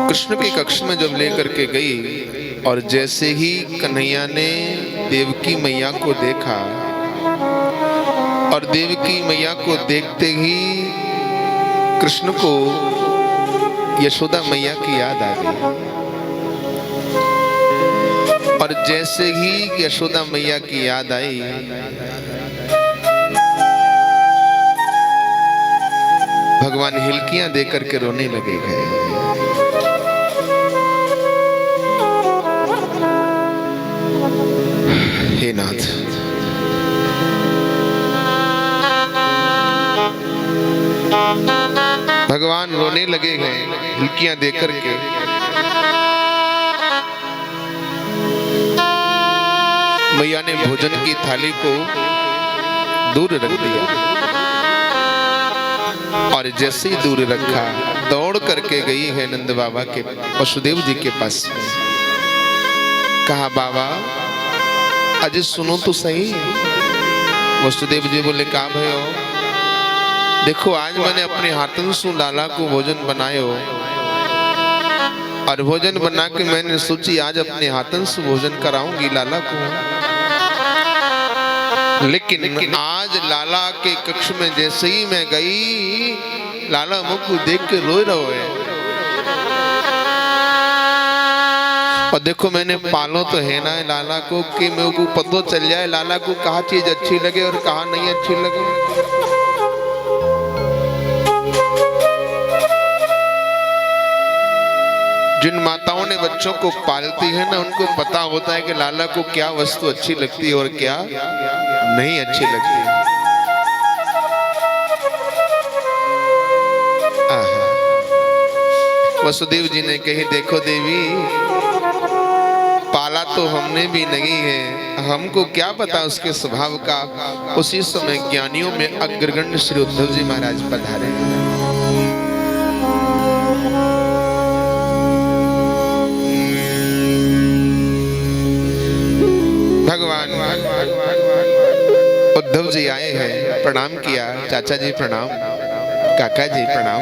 कृष्ण के कक्ष में जब लेकर के गई और जैसे ही कन्हैया ने देवकी मैया को देखा और देवकी मैया को देखते ही कृष्ण को यशोदा मैया की याद आ गई, और जैसे ही यशोदा मैया की याद आई भगवान हिलकियां देकर के रोने लगे गए। हे नाथ, भगवान रोने लगे गए हिलकियां देकर के। मैया ने भोजन की थाली को दूर रख दिया और जैसे ही दूर रखा दौड़ करके गई है नंद बाबा के वसुदेव जी के पास। कहा बाबा अजय सुनो तो सही। वसुदेव जी बोले कहा भयो, देखो आज मैंने अपने हाथों से लाला को भोजन बनायो और भोजन बना के मैंने सोची आज अपने हाथों से भोजन कराऊंगी लाला को, लेकिन आज लाला के कक्ष में जैसे ही मैं गई लाला मुझको देख के रोए रहे है। और देखो मैंने पालो तो है ना लाला को कि मेरे को पता चल जाए लाला को कहा चीज अच्छी लगे और कहा नहीं अच्छी लगे। जिन माताओं ने बच्चों को पालती है ना उनको पता होता है कि लाला को क्या वस्तु अच्छी लगती है और क्या नहीं अच्छी लगती है। वसुदेव जी ने कही देखो देवी पाला तो हमने भी नहीं है, हमको क्या पता उसके स्वभाव का। उसी समय ज्ञानियों में अग्रगण्य श्री उद्धव जी महाराज पधारे। भगवान उद्धव जी आए हैं, प्रणाम किया। चाचा जी प्रणाम, काका जी प्रणाम।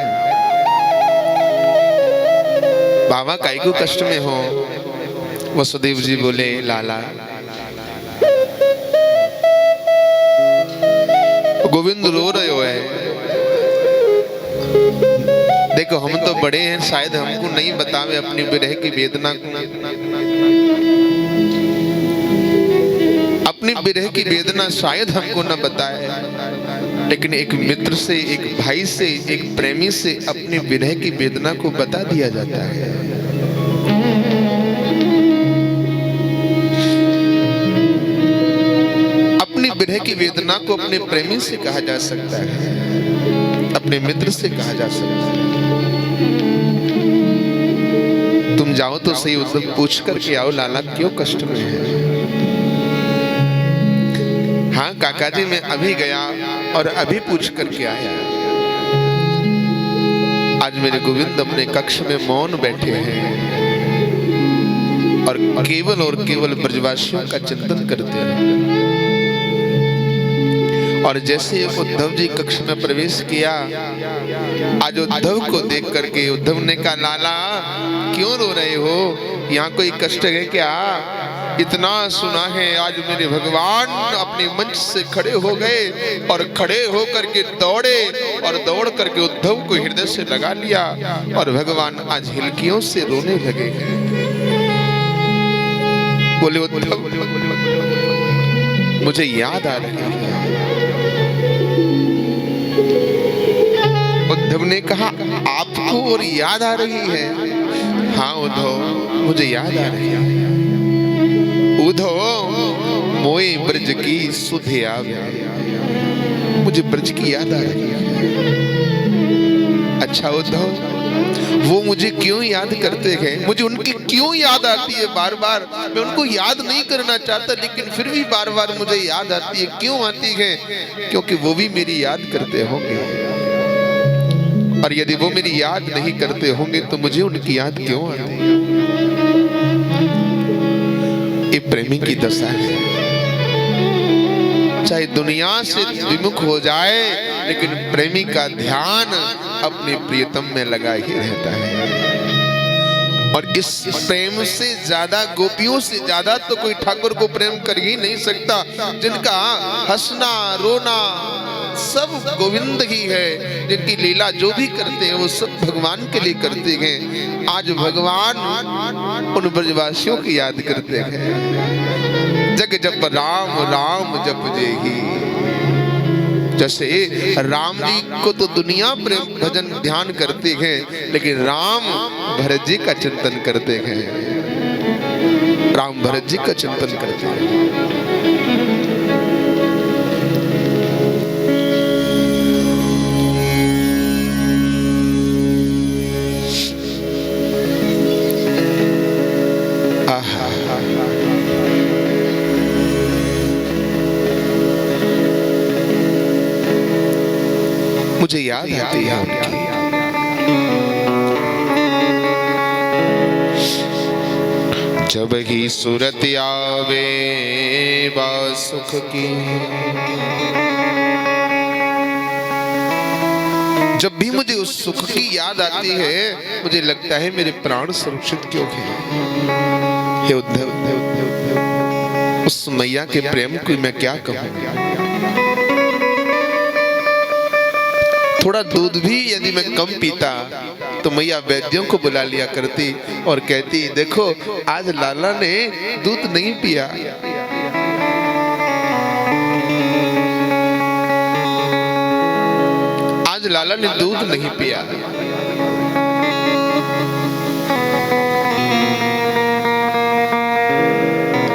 बाबा काई को कष्ट में हो? वसुदेव जी बोले लाला गोविंद रो रहे हो है। देखो हम तो बड़े हैं, शायद हमको नहीं बतावे अपनी विरह की वेदना को, अपनी विरह की वेदना शायद हमको न बताए, लेकिन एक मित्र से, एक भाई से, एक प्रेमी से अपनी विरह की वेदना को बता दिया जाता है। अपनी विरह की वेदना को अपने प्रेमी से कहा जा सकता है, अपने मित्र से कहा जा सकता है। तुम जाओ तो सही उद्धव, पूछ करके आओ लाला क्यों कष्ट में है। हाँ काका जी मैं अभी गया और अभी पूछ करके आया। आज मेरे गोविंद अपने कक्ष में मौन बैठे हैं और केवल ब्रजवासियों का चिंतन करते हैं। और जैसे उद्धव जी कक्ष में प्रवेश किया, आज उद्धव को देख करके उद्धव ने कहा, लाला क्यों रो रहे हो, यहाँ कोई कष्ट है क्या? इतना सुना है आज मेरे भगवान अपने मंच से खड़े हो गए और खड़े होकर के दौड़े और दौड़ करके उद्धव को हृदय से लगा लिया और भगवान आज हिलकियों से रोने लगे हैं। बोले उद्धव मुझे याद आ रही है। उद्धव ने कहा, आपको और याद आ रही है? हाँ उद्धव मुझे याद आ रही है। उद्धव मोए ब्रज की सुध आवे, मुझे ब्रज की याद आ रही है। अच्छा उद्धव वो मुझे क्यों याद करते हैं? मुझे उनकी क्यों याद आती है बार बार? मैं उनको याद नहीं करना चाहता लेकिन फिर भी बार बार मुझे याद आती है। क्यों आती है? क्योंकि वो भी मेरी याद करते होंगे, और यदि वो मेरी याद नहीं करते होंगे तो मुझे उनकी याद क्यों आती है? ये प्रेमी की दशा है। चाहे दुनिया से विमुख हो जाए लेकिन प्रेमी का ध्यान अपने प्रियतम में लगा ही रहता है। और इस प्रेम से ज्यादा, गोपियों से ज्यादा तो कोई ठाकुर को प्रेम कर ही नहीं सकता, जिनका हंसना रोना सब गोविंद ही है, जिनकी लीला जो भी करते हैं वो सब भगवान के लिए करते हैं। आज भगवान उन ब्रजवासियों की याद करते हैं। जग जप राम राम जप जेहि, जैसे राम जी को तो दुनिया प्रेम भजन ध्यान करते हैं लेकिन राम भरत जी का चिंतन करते हैं। राम भरत जी का चिंतन करते हैं। मुझे याद आती है उनकी। जब ही सूरत आवे बा सुख की, जब भी मुझे उस सुख की याद आती है मुझे लगता है मेरे प्राण सुरक्षित क्यों हैं। हे उद्धव, उस मैया के प्रेम को मैं क्या कहूँ। थोड़ा दूध भी यदि मैं कम पीता तो मैया वैद्यों को बुला लिया करती और कहती, देखो आज लाला ने दूध नहीं पिया। आज लाला ने दूध नहीं पिया।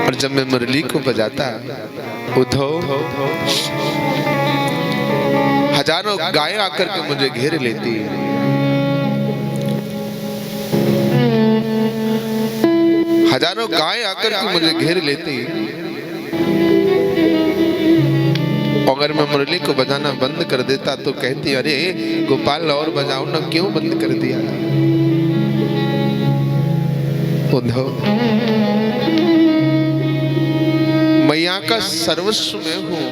और जब मैं मुरली को बजाता, उद्धव हजारों गायें आकर के मुझे घेर लेती, हजारों गायें आकर के मुझे घेर लेती। अगर मैं मुरली को बजाना बंद कर देता तो कहती, अरे गोपाल और बजाओ ना, क्यों बंद कर दिया? उद्धव मैया का सर्वस्व में हूँ।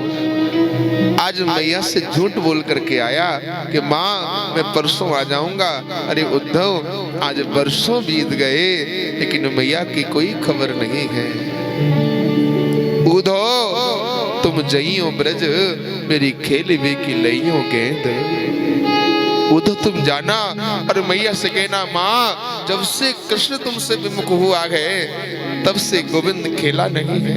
आज मैया से झूठ बोल करके आया कि माँ मैं परसों आ जाऊंगा। अरे उद्धव आज वर्षों बीत गए लेकिन मैया की कोई खबर नहीं है। उद्धव तुम जइयो ब्रज मेरी खेलवे की लइयों गेंद। उद्धव तुम जाना और मैया से कहना, माँ जब से कृष्ण तुमसे विमुख हुआ है तब से गोविंद खेला नहीं है।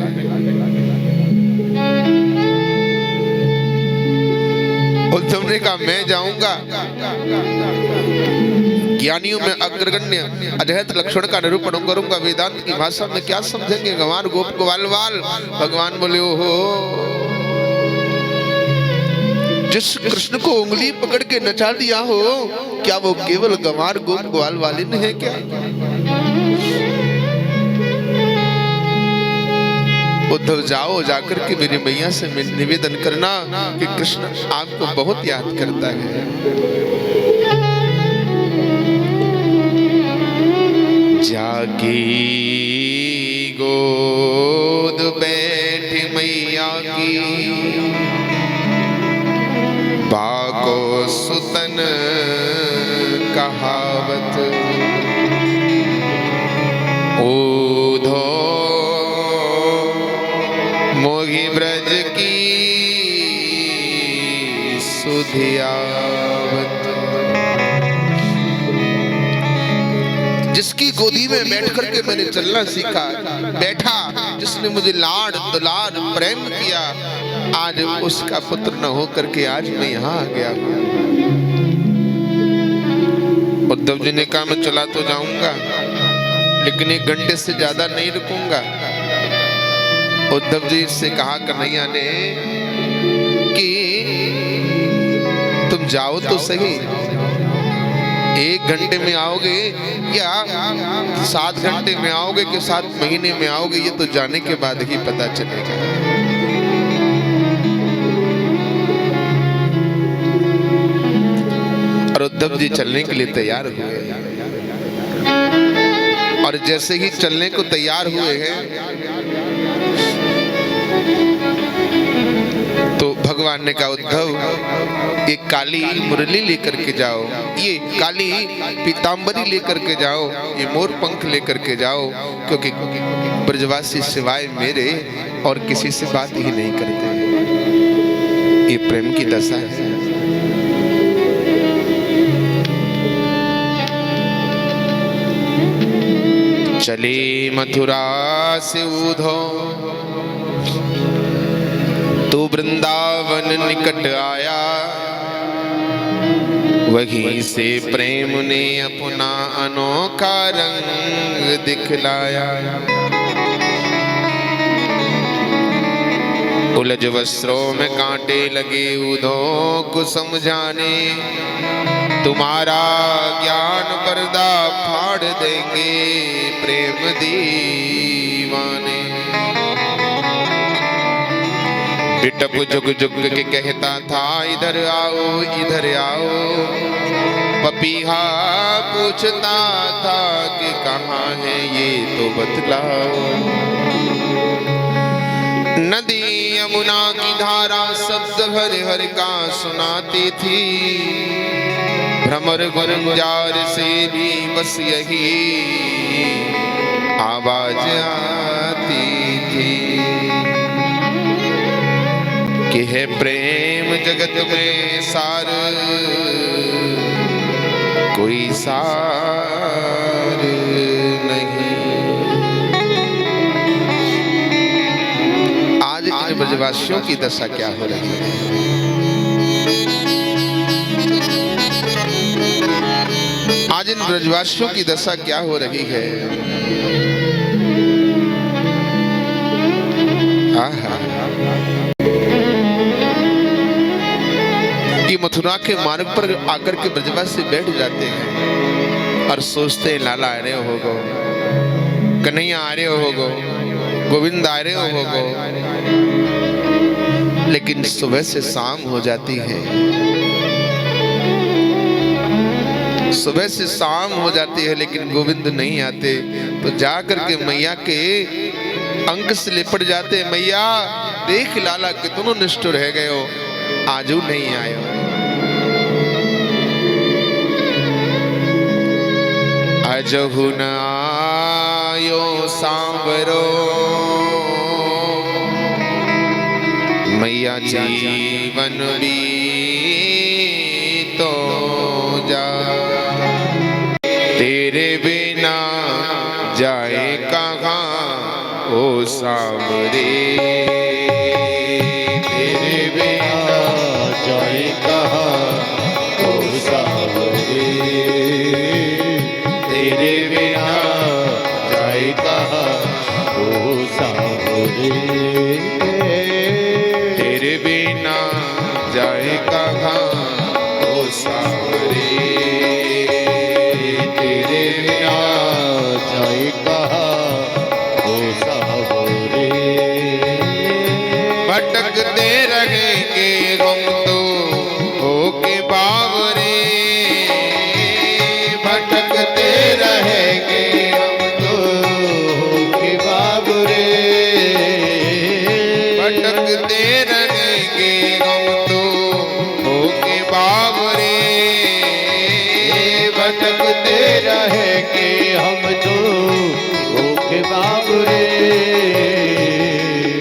उद्धव ने कहा, मैं जाऊंगा। ज्ञानियों में अग्रगण्य अद्वैत लक्षण का निरूपण करूंगा। वेदांत की भाषा में क्या समझेंगे गंवार गोप ग्वाल वाल। भगवान बोले, ओहो जिस कृष्ण को उंगली पकड़ के नचा दिया हो, क्या वो केवल गंवार गोप ग्वाल वाले ने है क्या? उद्धव जाओ, जाकर के मेरी मैया से निवेदन करना कि कृष्ण आपको बहुत याद करता है। जागी गोद बैठ मैया की, कहावत, ऊधो मोहि ब्रज की सुधियावत। जिसकी गोदी में बैठ करके मैंने चलना सीखा, बैठा, जिसने मुझे लाड दुलार प्रेम किया, आज उसका पुत्र न हो करके आज मैं यहाँ आ गया। उद्धव जी ने कहा मैं चला तो जाऊंगा लेकिन 1 घंटे से ज्यादा नहीं रुकूंगा। उद्धव जी से कहा कन्हैया ने कि तुम जाओ तो सही, 1 घंटे में आओगे या 7 घंटे में आओगे कि 7 महीने में आओगे, ये तो जाने के बाद ही पता चलेगा। और उद्धव जी चलने के लिए तैयार हुए, और जैसे ही चलने को तैयार हुए हैं तो भगवान ने कहा उद्धव एक काली मुरली लेकर के जाओ, ये काली पीतांबरी लेकर के जाओ, ये मोर पंख लेकर के जाओ, क्योंकि ब्रजवासी सिवाय मेरे और किसी से बात ही नहीं करते। ये प्रेम की दशा है। चले मथुरा से ऊधो तो वृंदावन निकट आया, वहीं से प्रेम ने अपना अनोखा रंग दिखलाया। उलझ वस्त्रों में कांटे लगे ऊधो को समझाने, तुम्हारा ज्ञान पर्दा फाड़ देंगे प्रेम दीवाने। बिटप जुग जुग के कहता था इधर आओ इधर आओ, पपीहा पूछता था कि कहाँ है ये तो बतलाओ। नदी यमुना की धारा शब्द हर हर का सुनाती थी, भ्रमर गुंजार से भी बस यही आवाज आती थी कि है प्रेम जगत में सार, कोई सार नहीं। आज इन ब्रजवासियों की दशा क्या हो रही है? आज इन ब्रजवासियों की दशा क्या हो रही है? कि मथुरा के मार्ग पर आकर के ब्रजवासी बैठ जाते हैं और सोचते हैं लाला आ रहे होगो, कन्हैया आ रहे होगो, गोविंद आ रहे होगो। लेकिन सुबह से शाम हो जाती है, सुबह से शाम हो जाती है लेकिन गोविंद नहीं आते। तो जाकर के मैया के अंक से लिपट जाते, मैया देख लाला कितनों निष्ठुर रह गए हो, आजू नहीं आए हो। अजहु न आयो सांवरो, मैया जीवन बीतो जा, तेरे बिना जाए कहाँ ओ सांवरे, तेरे बिना जाए कहाँ ओ सांवरे, तेरे बिना जाए कहाँ ओ सांवरे, तेरे बिना जाए कहाँ ओ सांवरे, तेरे बिना जाए कहाँ ओ सांवरे, भटकते रहेंगे हम तो भूखे बाबरे।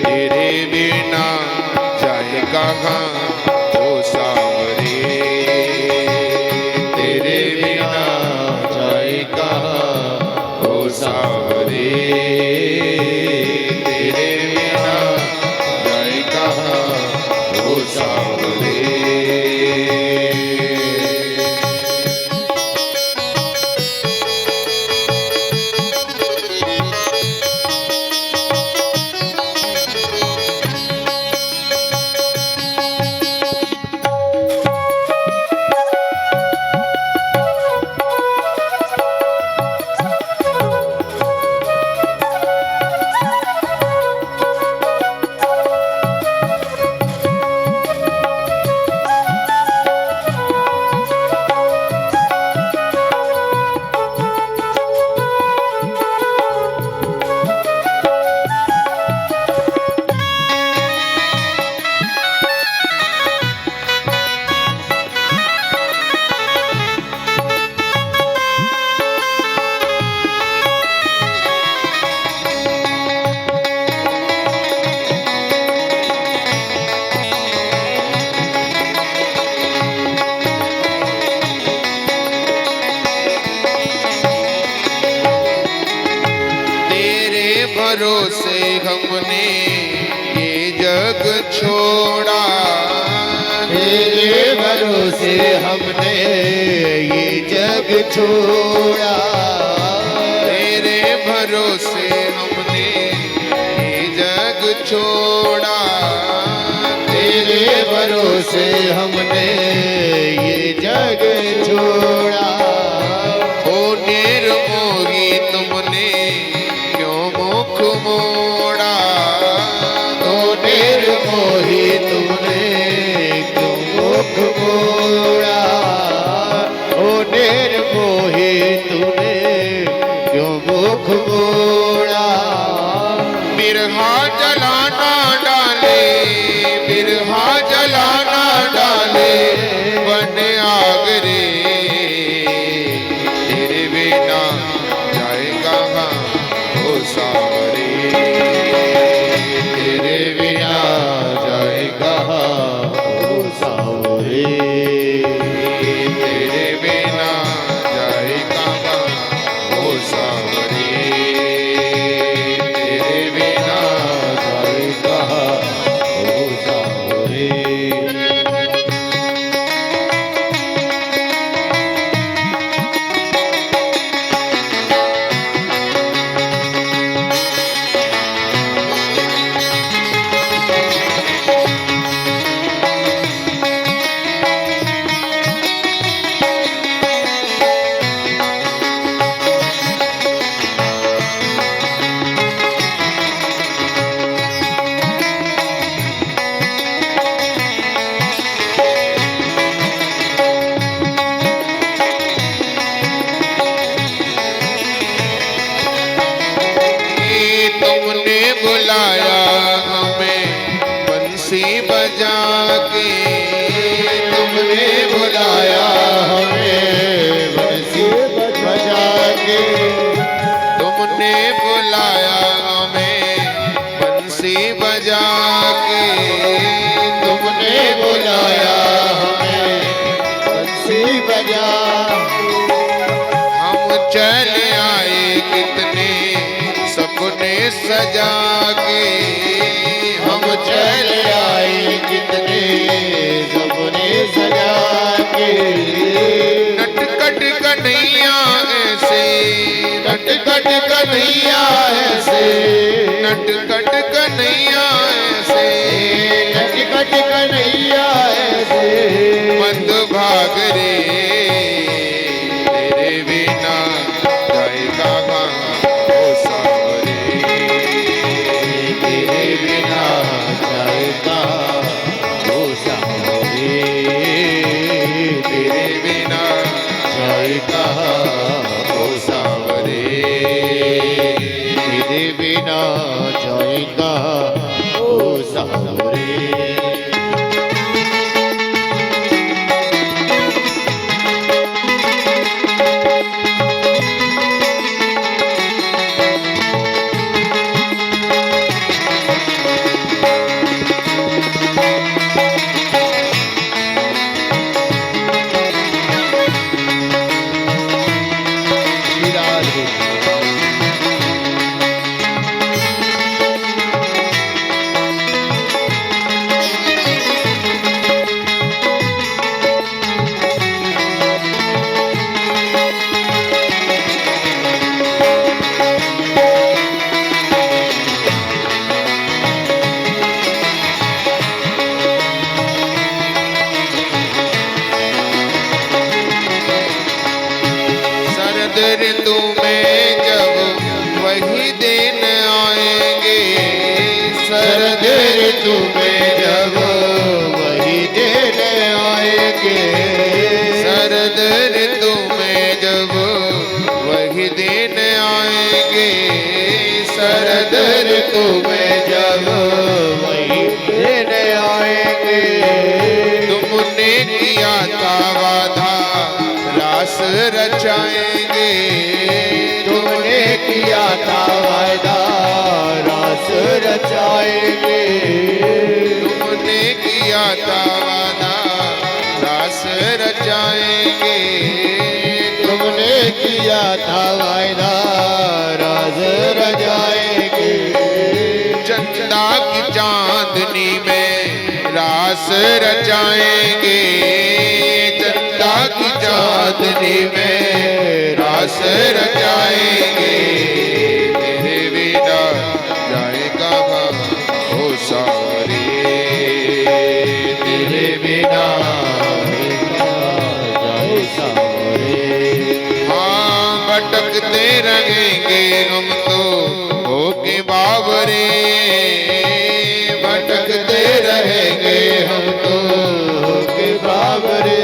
तेरे बिना जाए कहाँ ओ सांवरे, तेरे बिना जाए कहाँ ओ सांवरे, तेरे बिना जाए कहाँ ओ सांवरे। भरोसे हमने ये जग छोड़ा, तेरे भरोसे हमने ये जग छोड़ा, तेरे भरोसे हमने ये जग छोड़ा, तेरे भरोसे हमने ये जग छोड़ा। ओ निर्मोही तुमने मुख मोड़ा, ओ निर्मोही तुमने क्यों मुख मोड़ा, ओ निर्मोही तूने क्यों मुख मोड़ा। बिरहा जलाना डाले, बिरहा जलाना डाले बन आग रे, तेरे बिना जाए कहाँ ओ सांवरे, तेरे बिना जाए कहाँ ओ सांवरे, तेरे बिना जाए कहाँ ओ सांवरे, तेरे बिना जाए कहाँ ओ सांवरे। तुमने बुलाया हमें बंसी बजा के, तुमने बुलाया हमें बंसी बजा के, तुमने बुलाया हमें बंसी बजा के, तुमने बुलाया हमें बंसी बजा। हम चले आए कितने सपने सजा के, हम चले आए कितने सपने सजा के। नटखट कन्हैया ऐसे, नटखट कन्हैया ऐसे, नटखट कन्हैया ऐसे, नटखट कन्हैया ऐसे, मत भाग रे, तेरे बिना जाए कहाँ ओ सांवरे, तेरे बिना जाए कहाँ ओ सांवरे, तेरे बिना जाए कहाँ ओ सांवरे, तेरे बिना जाए कहाँ शरद ऋतु में जब वही दिन आएंगे, शरद ऋतु में जब वही दिन आएंगे, शरद ऋतु में जब वही दिन आएंगे, शरद ऋतु में जब वही दिन आएंगे। तुमने किया था वादा रास रचाएंगे, तुमने किया था वादा रास रचाएंगे, तुमने किया था वादा रास रचाएंगे, तुमने किया था वादा रास रचाएंगे। चंदा की चांदनी में रास रचाएंगे, चंदा की चांदनी में रास रचाएंगे। तेरे बिना जाएगा ओ सावरे, तेरे बिना जाए सावरे। हाँ भटकते रहेंगे हम तो होके बावरे, भटकते रहेंगे हम तो होके बावरे।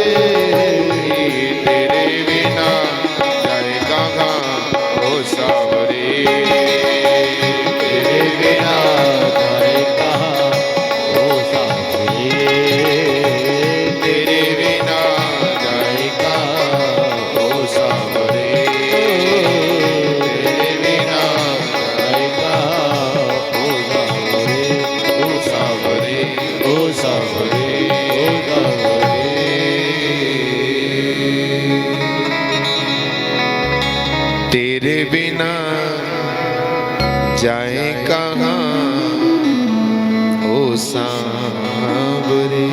तेरे बिना जाएगा ओ सावरे, तेरे बिना जाए कहाँ ओ सावरे, तेरे बिना जाए कहाँ ओ सावरे, तेरे बिना जाए कहाँ ओ सावरे, ओ सावरे, ओ सावरे, ओ सावरे। तेरे बिना जाए कहाँ ओ सांवरे।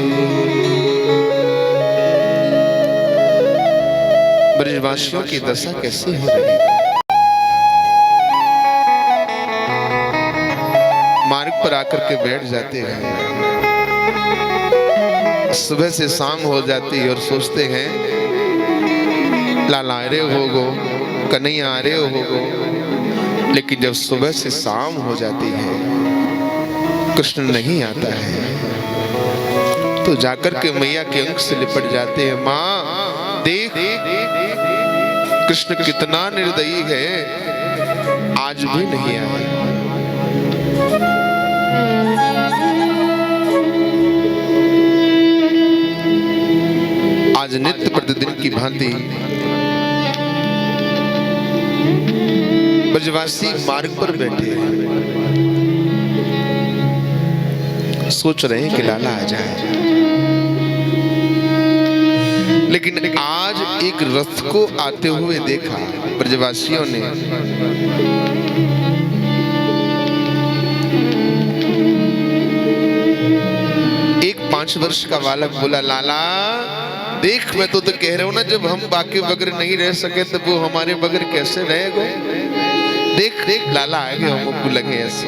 ब्रजवासियों की दशा कैसी हो रही है? मार्ग पर आकर के बैठ जाते हैं, सुबह से शाम हो जाती है और सोचते हैं लाला रे होगो, कन्हैया आ रहे होगो, लेकिन जब सुबह से शाम हो जाती है कृष्ण नहीं आता है, तो जाकर के मैया के अंक से लिपट जाते हैं। माँ देख कृष्ण कितना निर्दयी है, आज भी नहीं आया। आज नित्य प्रतिदिन की भांति ब्रजवासी मार्ग पर बैठे हैं, सोच रहे हैं कि लाला आ जाए, लेकिन आज एक रथ को आते हुए देखा ब्रजवासियों ने। एक 5 वर्ष का बालक बोला, लाला देख मैं तो कह रहा हूं ना, जब हम बाकी बगैर नहीं रह सके तो वो हमारे बगैर कैसे रहेगा। देख देख लाला आएंगे, हमको लगे ऐसे।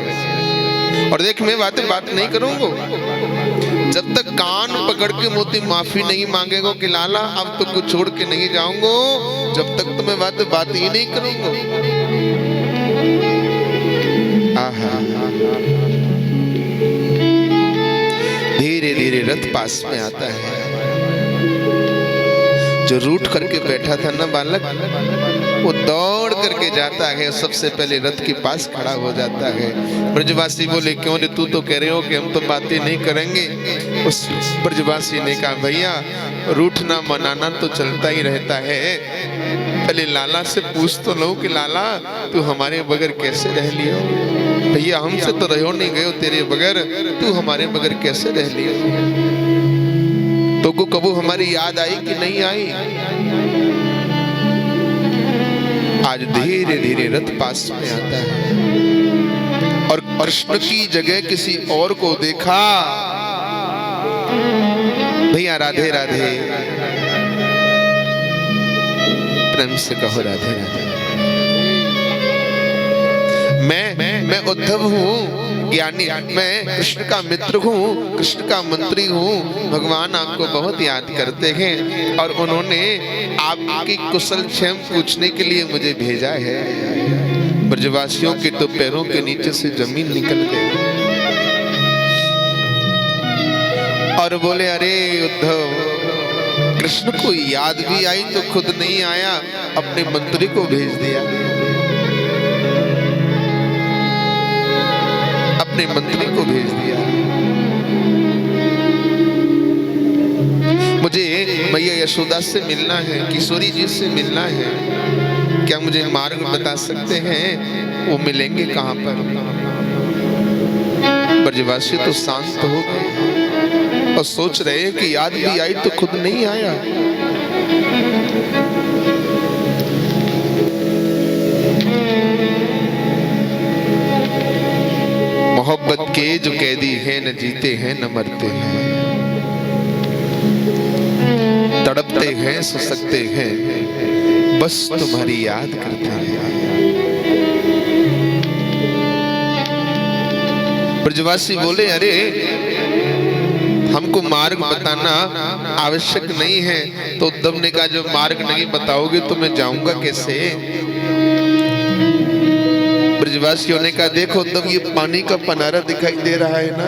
और देख मैं बात नहीं करूंगा जब तक कान पकड़ के मोती माफी नहीं मांगेगा कि लाला अब तो कुछ छोड़ के नहीं जाऊंगा, जब तक तो मैं बात ही नहीं करूंगा। आहा, धीरे धीरे रथ पास में आता है। जो रूठ करके बैठा था ना बालक, वो दौड़ करके जाता है, सबसे पहले रथ के पास खड़ा हो जाता है। ब्रजवासी बोले, क्यों रे, तू तो कह रहे हो कि हम तो बातें नहीं करेंगे। उस ब्रजवासी ने कहा, भैया रूठना मनाना तो चलता ही रहता है, पहले लाला से पूछ तो लो कि लाला तू हमारे बगैर कैसे रह लियो। भैया हमसे तो रहो नहीं गयो तेरे बगैर, तू हमारे बगैर कैसे रह लियो। तो को कबू हमारी याद आई कि नहीं आई। आज धीरे धीरे रथ पास में आता है और कृष्ण की जगह किसी और को देखा। भैया राधे राधे, प्रेम से कहो राधे राधे। मैं उद्धव हूँ ज्ञानी, मैं कृष्ण का मित्र हूँ, कृष्ण का मंत्री हूँ। भगवान आपको बहुत याद करते हैं और उन्होंने आपकी कुशल क्षेम पूछने के लिए मुझे भेजा है। ब्रजवासियों के तो पैरों के नीचे से जमीन निकल गई और बोले, अरे उद्धव, कृष्ण को याद भी आई तो खुद नहीं आया, अपने मंत्री को भेज दिया, अपने मंत्री को भेज दिया। मुझे मैया यशोदा से मिलना है, किशोरी जी से मिलना है, क्या मुझे मार्ग बता सकते हैं? वो मिलेंगे कहाँ पर? ब्रजवासी तो शांत हो गए और सोच रहे हैं कि याद भी आई तो खुद नहीं आया। मोहब्बत के जो कैदी हैं, न जीते हैं न मरते हैं, तड़पते हैं ससकते हैं, बस तुम्हारी याद करते हैं। ब्रजवासी बोले, अरे हमको मार्ग बताना आवश्यक नहीं है। तो उद्धव ने कहा, जो मार्ग नहीं बताओगे तो मैं जाऊंगा कैसे? ब्रजवासियों ने कहा, देखो उद्धव, ये पानी का पनारा दिखाई दे रहा है ना,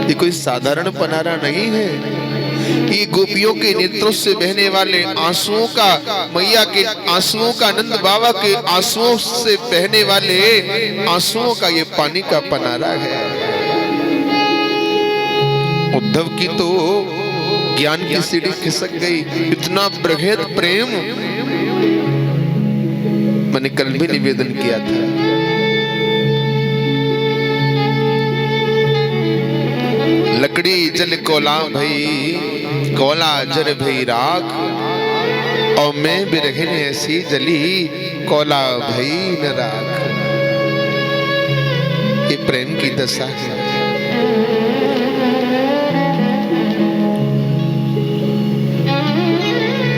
ये कोई साधारण पनारा नहीं है। ये गोपियों के नेत्रों से बहने वाले आंसुओं का, मैया के आंसुओं का, नंद बाबा के आंसुओं से बहने वाले आंसुओं का ये पानी का पनारा है। उद्धव की तो ज्ञान की सीढ़ी खिसक गई। इतना बृहद प्रेम मैंने कल भी निवेदन किया था। लकड़ी जल कोला भई, कोला जर भई राख, और मैं बिरहिन ऐसी जली, कोला भई न राख। ये प्रेम की दशा है।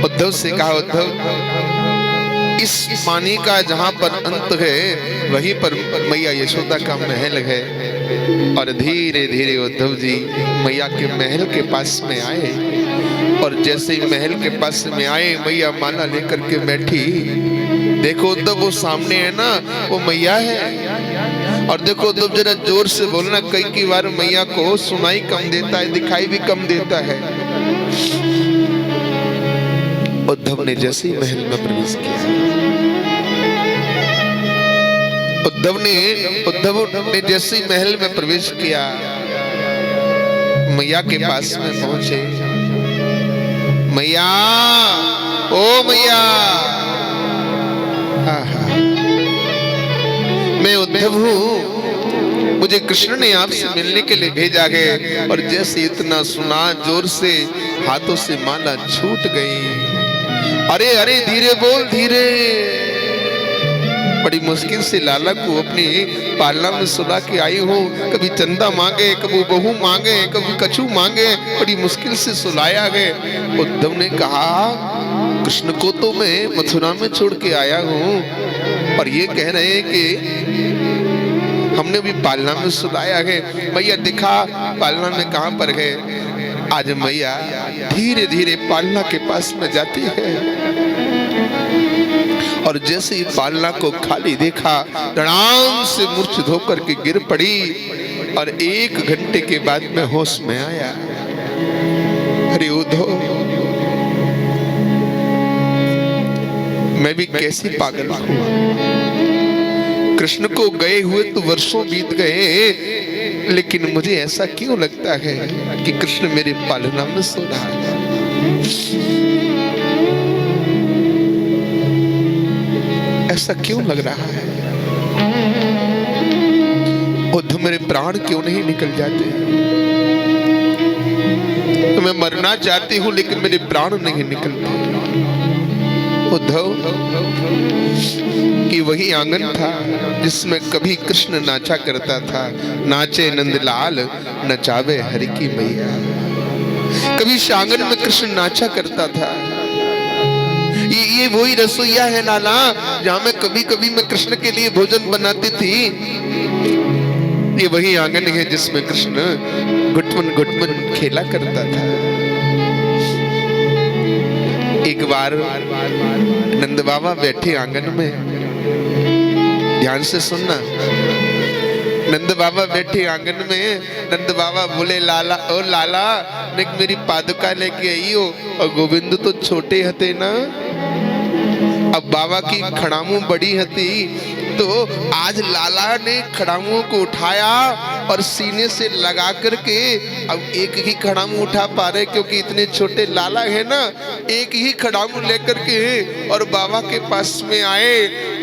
उद्धव से कहा, उद्धव, इस पानी का जहां पर अंत है वहीं पर मैया यशोदा का महल है। और धीरे धीरे उद्धव जी मैया के महल के पास में आए, और जैसे ही महल के पास में आए, मैया माला लेकर के बैठी। देखो उद्धव, वो सामने है ना, वो मैया है। और देखो उद्धव, जरा जोर से बोलना, कई बार मैया को सुनाई कम देता है, दिखाई भी कम देता है। उद्धव ने जैसे ही महल में प्रवेश किया, उद्धव ने जैसे ही महल में प्रवेश किया, मैया के पास में पहुंचे। मैया, ओ मैया, मैं उद्धव हूँ, मुझे कृष्ण ने आपसे मिलने के लिए भेजा है। और जैसे इतना सुना, जोर से हाथों से माला छूट गई। अरे अरे, धीरे बोल, धीरे। बड़ी मुश्किल से लाला को अपनी पालना में सुला के आई हूँ। कभी चंदा मांगे, कभी बहू मांगे, कभी कछू मांगे, बड़ी मुश्किल से सुलाया है। उद्धव ने कहा, कृष्ण को तो मैं मथुरा में छोड़ के आया हूँ, और ये कह रहे हैं कि हमने भी पालना में सुलाया है। मैया दिखा, पालना में कहाँ पर है? आज मैया धीरे धीरे पालना के पास में जाती है, और जैसे ही पालना को खाली देखा, धड़ाम से मूर्छित होकर के गिर पड़ी। और 1 घंटे के बाद में होश में आया। अरे उद्धव, मैं भी कैसी पागल हूं। कृष्ण को गए हुए तो वर्षों बीत गए, लेकिन मुझे ऐसा क्यों लगता है कि कृष्ण मेरे पालना में सो रहा है। ऐसा क्यों लग रहा है? उद्धव, मेरे प्राण क्यों नहीं निकल जाते? तो मैं मरना चाहती हूँ, लेकिन मेरे प्राण नहीं निकलते। उद्धव, कि वही आंगन था जिसमें कभी कृष्ण नाचा करता था। नाचे नंदलाल, नचावे हरि की मैया। कभी इस आंगन में कृष्ण नाचा करता था। ये वही रसोईया है लाला जहां मैं कभी कभी मैं कृष्ण के लिए भोजन बनाती थी। ये वही आंगन है जिसमें कृष्ण घुटमन घुटमन खेला करता था। एक बार नंद बाबा बैठे आंगन में, ध्यान से सुनना। नंद बाबा बैठे आंगन में, नंद बाबा बोले लाला ओ लाला ने मेरी पादुका लेके आई हो, और गोविंद तो छोटे हते ना, अब बाबा की खड़ामू बड़ी हती, तो आज लाला ने खड़ामुओं को उठाया और सीने से लगा करके, अब एक ही खड़ामू उठा पा रहे क्योंकि इतने छोटे लाला है ना, एक ही खड़ामू लेकर के और बाबा के पास में आए।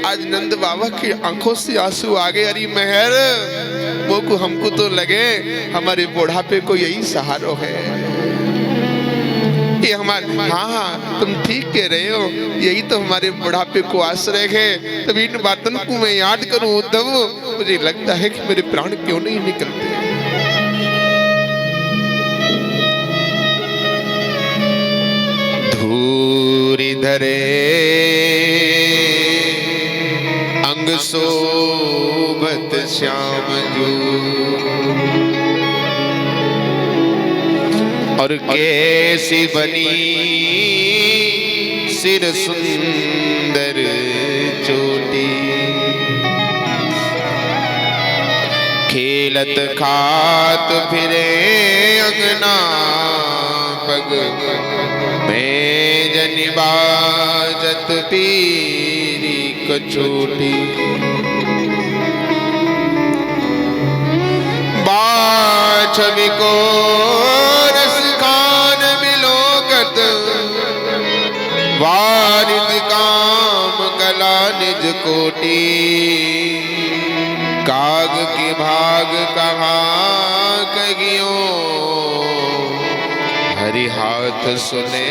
आज नंद बाबा की आंखों से आंसू आ गए। अरे मेहर वो को हमको तो लगे हमारे बुढ़ापे को यही सहारा है, ये हमारे, हाँ तुम ठीक कह रहे हो, यही तो हमारे बुढ़ापे को आश्रय है। तब इन बातों को मैं याद करूं उद्धव, मुझे लगता है कि मेरे प्राण क्यों नहीं निकलते। धूरी धरे अंग शोभत श्याम जू, और कैसी बनी सिर सुंदर चोटी, खेलत खात फिरे अंगना पग, मैं जनि बाजत पीरी कचोटी, बाछवि को वारिद काम गला निज कोटि, काग के भाग कहाँ कहियो, हरि हाथ सुने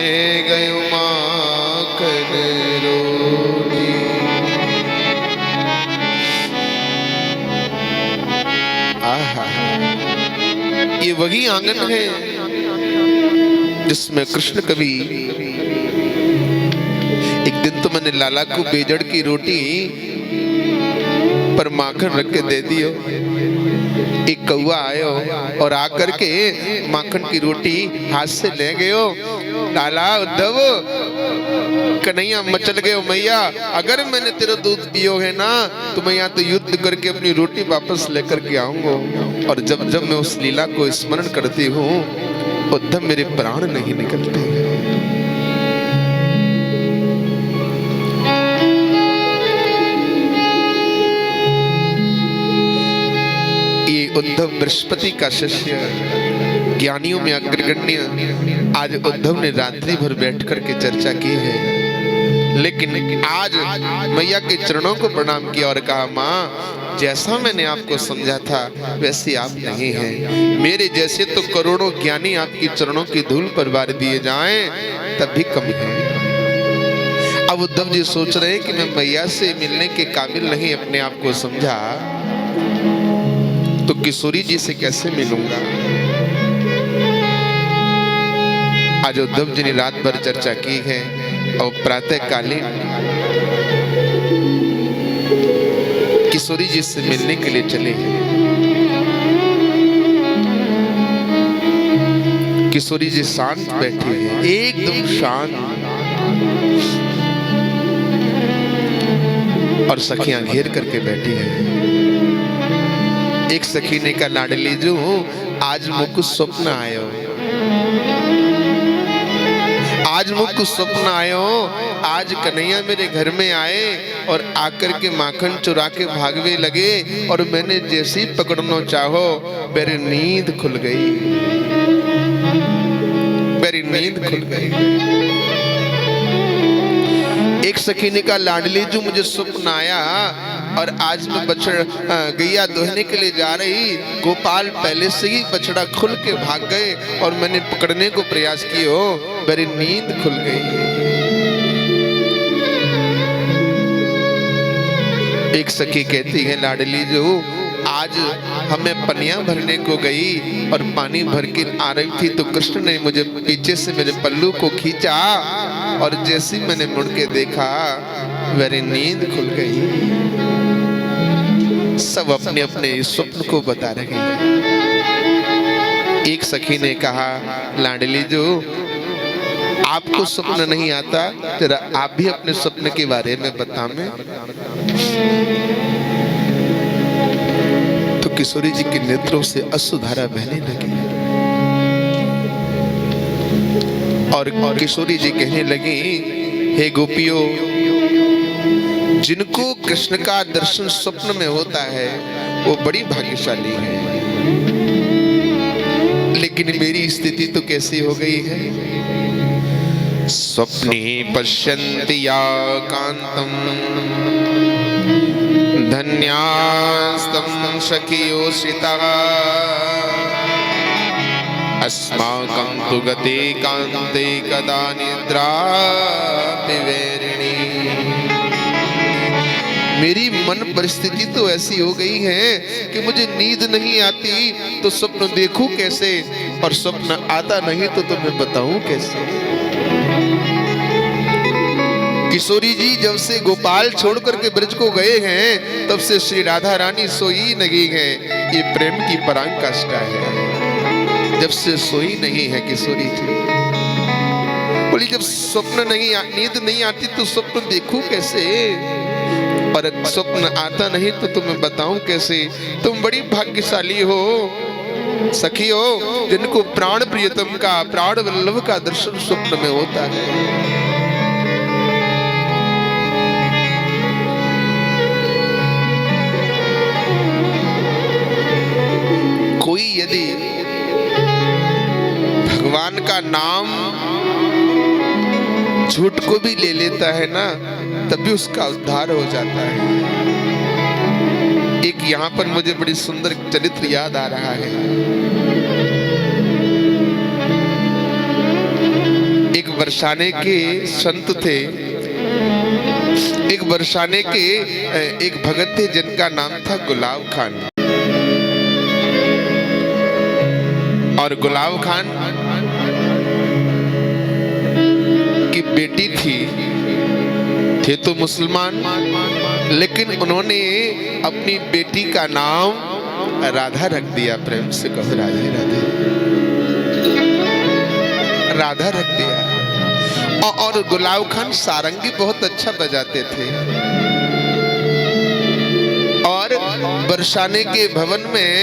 गयो माखन रोटी। आहा, ये वही आंगन है जिसमें कृष्ण कवि, एक दिन तो मैंने लाला को बेजड़ की रोटी पर माखन रख के दे दियो। एक कौआ आयो और आकर के माखन की रोटी हाथ से ले गयो। लाला उद्धव कन्हैया मचल गयो, मैया अगर मैंने तेरा दूध पियो है ना तो मैं यहाँ तो युद्ध करके अपनी रोटी वापस लेकर के आऊंगा। और जब जब मैं उस लीला को स्मरण करती हूँ उद्धव मेरे प्राण नहीं निकलते। उद्धव बृहस्पति का शिष्य, ज्ञानियों में अग्रगण्य, आज उद्धव ने रात्रि भर बैठ करके चर्चा की है। लेकिन आज मैया के चरणों को प्रणाम किया और कहा, माँ जैसा मैंने आपको समझा था वैसे आप नहीं हैं। मेरे जैसे तो करोड़ों ज्ञानी आपकी चरणों की धूल पर वार दिए जाएं तब भी कम है। अब उद्धव जी सोच रहे हैं कि मैं मैया से मिलने के काबिल नहीं अपने आप को समझा तो किशोरी जी से कैसे मिलूंगा। आज उद्धव जी ने रात भर चर्चा की है और प्रातः कालीन किशोरी जी से मिलने के लिए चले हैं। किशोरी जी शांत बैठी है, एकदम शांत, और सखियां घेर करके बैठी है। एक सखी ने कहा, लाडली जो आज मुझको स्वप्न आयो, आज मुझको स्वप्न आयो, आज कन्हैया मेरे घर में आए और आकर के माखन चुरा के भागवे लगे और मैंने जैसे ही पकड़ना चाहो मेरी नींद खुल गई, मेरी नींद खुल गई। एक सखी ने कहा, लाडली जो मुझे स्वप्न आया और आज मैं गैया दोहने के लिए जा रही, गोपाल पहले से ही बछड़ा खुल के भाग गए और मैंने पकड़ने को प्रयास किए हो, मेरी नींद खुल गई। एक सखी कहती है, लाडली जो आज हमें पनिया भरने को गई और पानी भर के आ रही थी तो कृष्ण ने मुझे पीछे से मेरे पल्लू को खींचा और जैसे मैंने मुड़ के देखा मेरी नींद खुल गई। सब अपने अपने स्वप्न को बता रहे हैं। एक सखी ने कहा, लाडली जो आपको स्वप्न नहीं आता, जरा आप भी अपने स्वप्न के बारे में बताएं। तो किशोरी जी के नेत्रों से अश्रुधारा बहने लगी और किशोरी जी कहने लगी, हे गोपियों, जिनको कृष्ण का दर्शन स्वप्न में होता है वो बड़ी भाग्यशाली है, लेकिन मेरी स्थिति तो कैसी हो गई है। स्वप्ने पश्यन्ति या कांतम धन्यास्तं सखियोषितः अस्माकं तु गते कान्ते कदा निद्रा विवेरिणी। मेरी मन परिस्थिति तो ऐसी हो गई है कि मुझे नींद नहीं आती तो स्वप्न देखूं कैसे, और स्वप्न आता नहीं तो तुम्हें बताऊं कैसे। किशोरी जी जब से गोपाल छोड़ करके ब्रज को गए हैं तब से श्री राधा रानी सोई नहीं है। ये प्रेम की पराकाष्ठा है। जब से सोई नहीं है किशोरी जी, बोली जब स्वप्न नहीं नींद नहीं आती तो स्वप्न देखूं कैसे, और स्वप्न आता नहीं तो तुम्हें बताऊं कैसे। तुम बड़ी भाग्यशाली हो सखी हो, जिनको प्राण प्रियतम का, प्राण वल्लभ का दर्शन स्वप्न में होता है। कोई यदि भगवान का नाम झूठ को भी ले लेता है ना, तब भी उसका उद्धार हो जाता है। एक यहाँ पर मुझे बड़ी सुंदर चरित्र याद आ रहा है। एक बरसाने के संत थे, एक बरसाने के एक भगत थे जिनका नाम था गुलाब खान। और गुलाब खान की बेटी थी, थे तो मुसलमान, लेकिन उन्होंने अपनी बेटी का नाम राधा रख दिया। प्रेम से कहो राधे राधे, राधा रख दिया। और गुलाब खान सारंगी बहुत अच्छा बजाते थे, और बरसाने के भवन में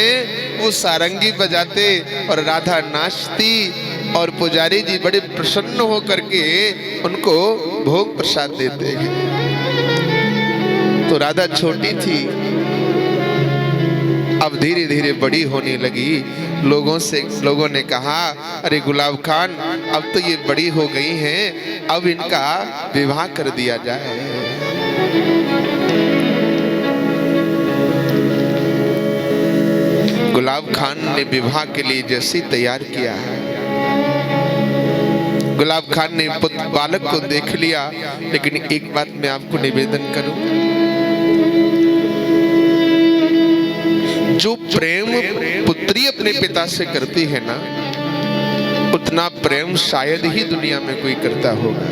वो सारंगी बजाते और राधा नाचती, और पुजारी जी बड़े प्रसन्न हो करके उनको भोग प्रसाद देते हैं। तो राधा छोटी थी, अब धीरे धीरे बड़ी होने लगी। लोगों ने कहा, अरे गुलाब खान अब तो ये बड़ी हो गई हैं, अब इनका विवाह कर दिया जाए। गुलाब खान ने विवाह के लिए जैसे तैयार किया है, गुलाब खान ने बालक को देख लिया। लेकिन एक बात मैं आपको निवेदन करूं, जो प्रेम पुत्री अपने पिता से करती है ना, उतना प्रेम शायद ही दुनिया में कोई करता होगा।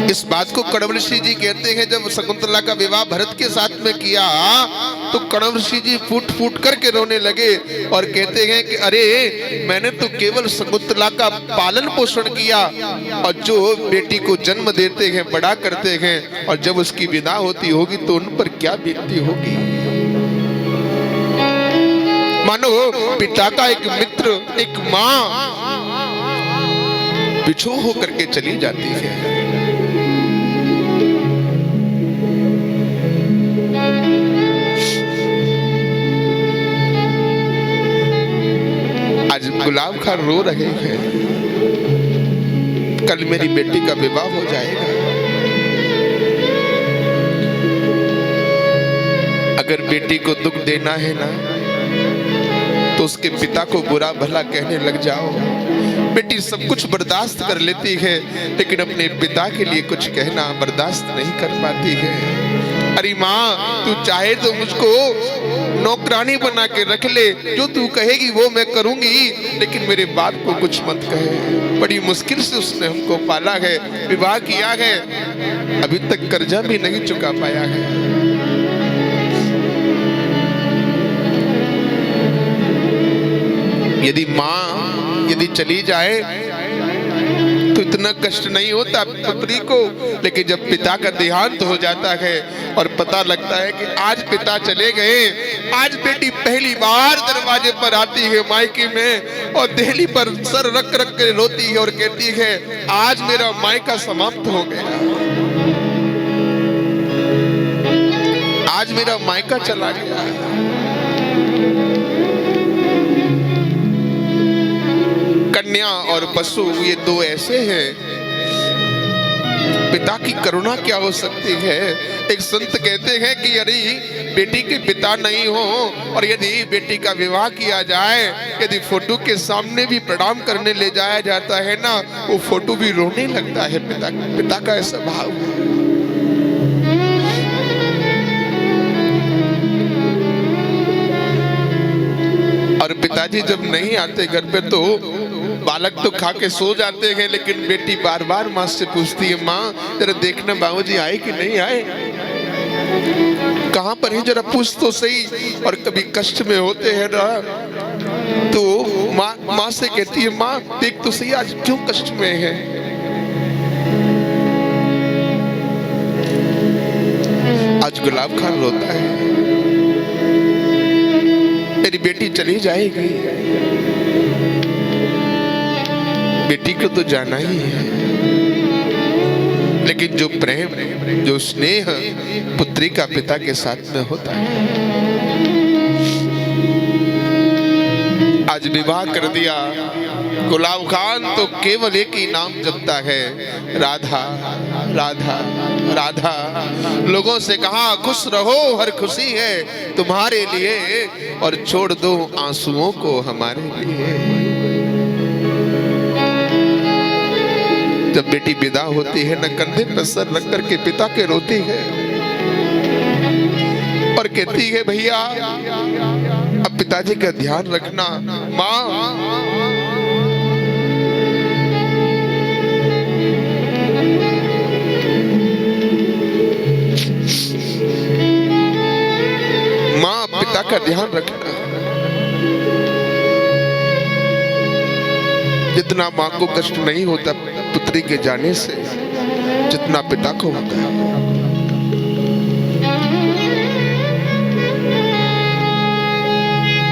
इस बात को कण्व ऋषि जी कहते हैं, जब शकुंतला का विवाह भरत के साथ में किया तो कण्व ऋषि जी फूट फूट करके रोने लगे और कहते हैं कि अरे मैंने तो केवल शकुंतला का पालन पोषण किया, और जो बेटी को जन्म देते हैं, बड़ा करते हैं, और जब उसकी विदा होती होगी तो उन पर क्या बीतती होगी। मानो पिता का एक मित्र, एक माँ बिछो होकर के चली जाती है। आज गुलाब खान रो रहे हैं, कल मेरी बेटी का विवाह हो जाएगा। अगर बेटी को दुख देना है ना, तो उसके पिता को बुरा भला कहने लग जाओ। बेटी सब कुछ बर्दाश्त कर लेती है, लेकिन अपने पिता के लिए कुछ कहना बर्दाश्त नहीं कर पाती है। अरे माँ, तू चाहे तो मुझको नौकरानी बना के रख ले, जो तू कहेगी वो मैं करूंगी, लेकिन मेरे बाप को कुछ मत कहे। बड़ी मुश्किल से उसने हमको पाला है, विवाह किया है, अभी तक कर्जा भी नहीं चुका पाया है। यदि माँ यदि चली जाए तो इतना कष्ट नहीं होता पुत्री को, लेकिन जब पिता का देहांत हो जाता है और पता लगता है कि आज पिता चले गए, आज बेटी पहली बार दरवाजे पर आती है मायके में और देहली पर सर रख रख के रोती है और कहती है आज मेरा मायका समाप्त हो गया, आज मेरा मायका चला गया। कन्या और पशु ये दो ऐसे हैं, पिता की करुणा क्या हो सकती है। एक संत कहते हैं कि यदि बेटी के पिता नहीं हो और यदि बेटी का विवाह किया जाए, यदि फोटो के सामने भी प्रणाम करने ले जाया जाता है ना, वो फोटो भी रोने लगता है। पिता का ऐसा भाव है। और पिताजी जब नहीं आते घर पे तो बालक तो खा के सो जाते हैं, लेकिन बेटी बार बार माँ से पूछती है, माँ जरा देखना बाबूजी आए कि नहीं आए, कहाँ पर है, जरा पूछ तो सही। और कभी कष्ट में होते हैं ना तो माँ से कहती है, माँ देख तो सही आज क्यों कष्ट में है। आज गुलाब खान रोता है, मेरी बेटी चली जाएगी, बेटी को तो जाना ही है, लेकिन जो प्रेम जो स्नेह पुत्री का पिता के साथ में होता है। आज विवाह कर दिया, गुलाब खान तो केवल एक ही नाम जपता है, राधा राधा राधा। लोगों से कहा खुश रहो हर खुशी है तुम्हारे लिए, और छोड़ दो आंसुओं को हमारे लिए। जब बेटी विदा होती है न, कंधे पर सर रख करके पिता के रोती है और कहती है, भैया अब पिताजी का ध्यान रखना। माँ माँ पिता का ध्यान रखना। जितना माँ को कष्ट नहीं होता पुत्री के जाने से, जितना पिता को होता है।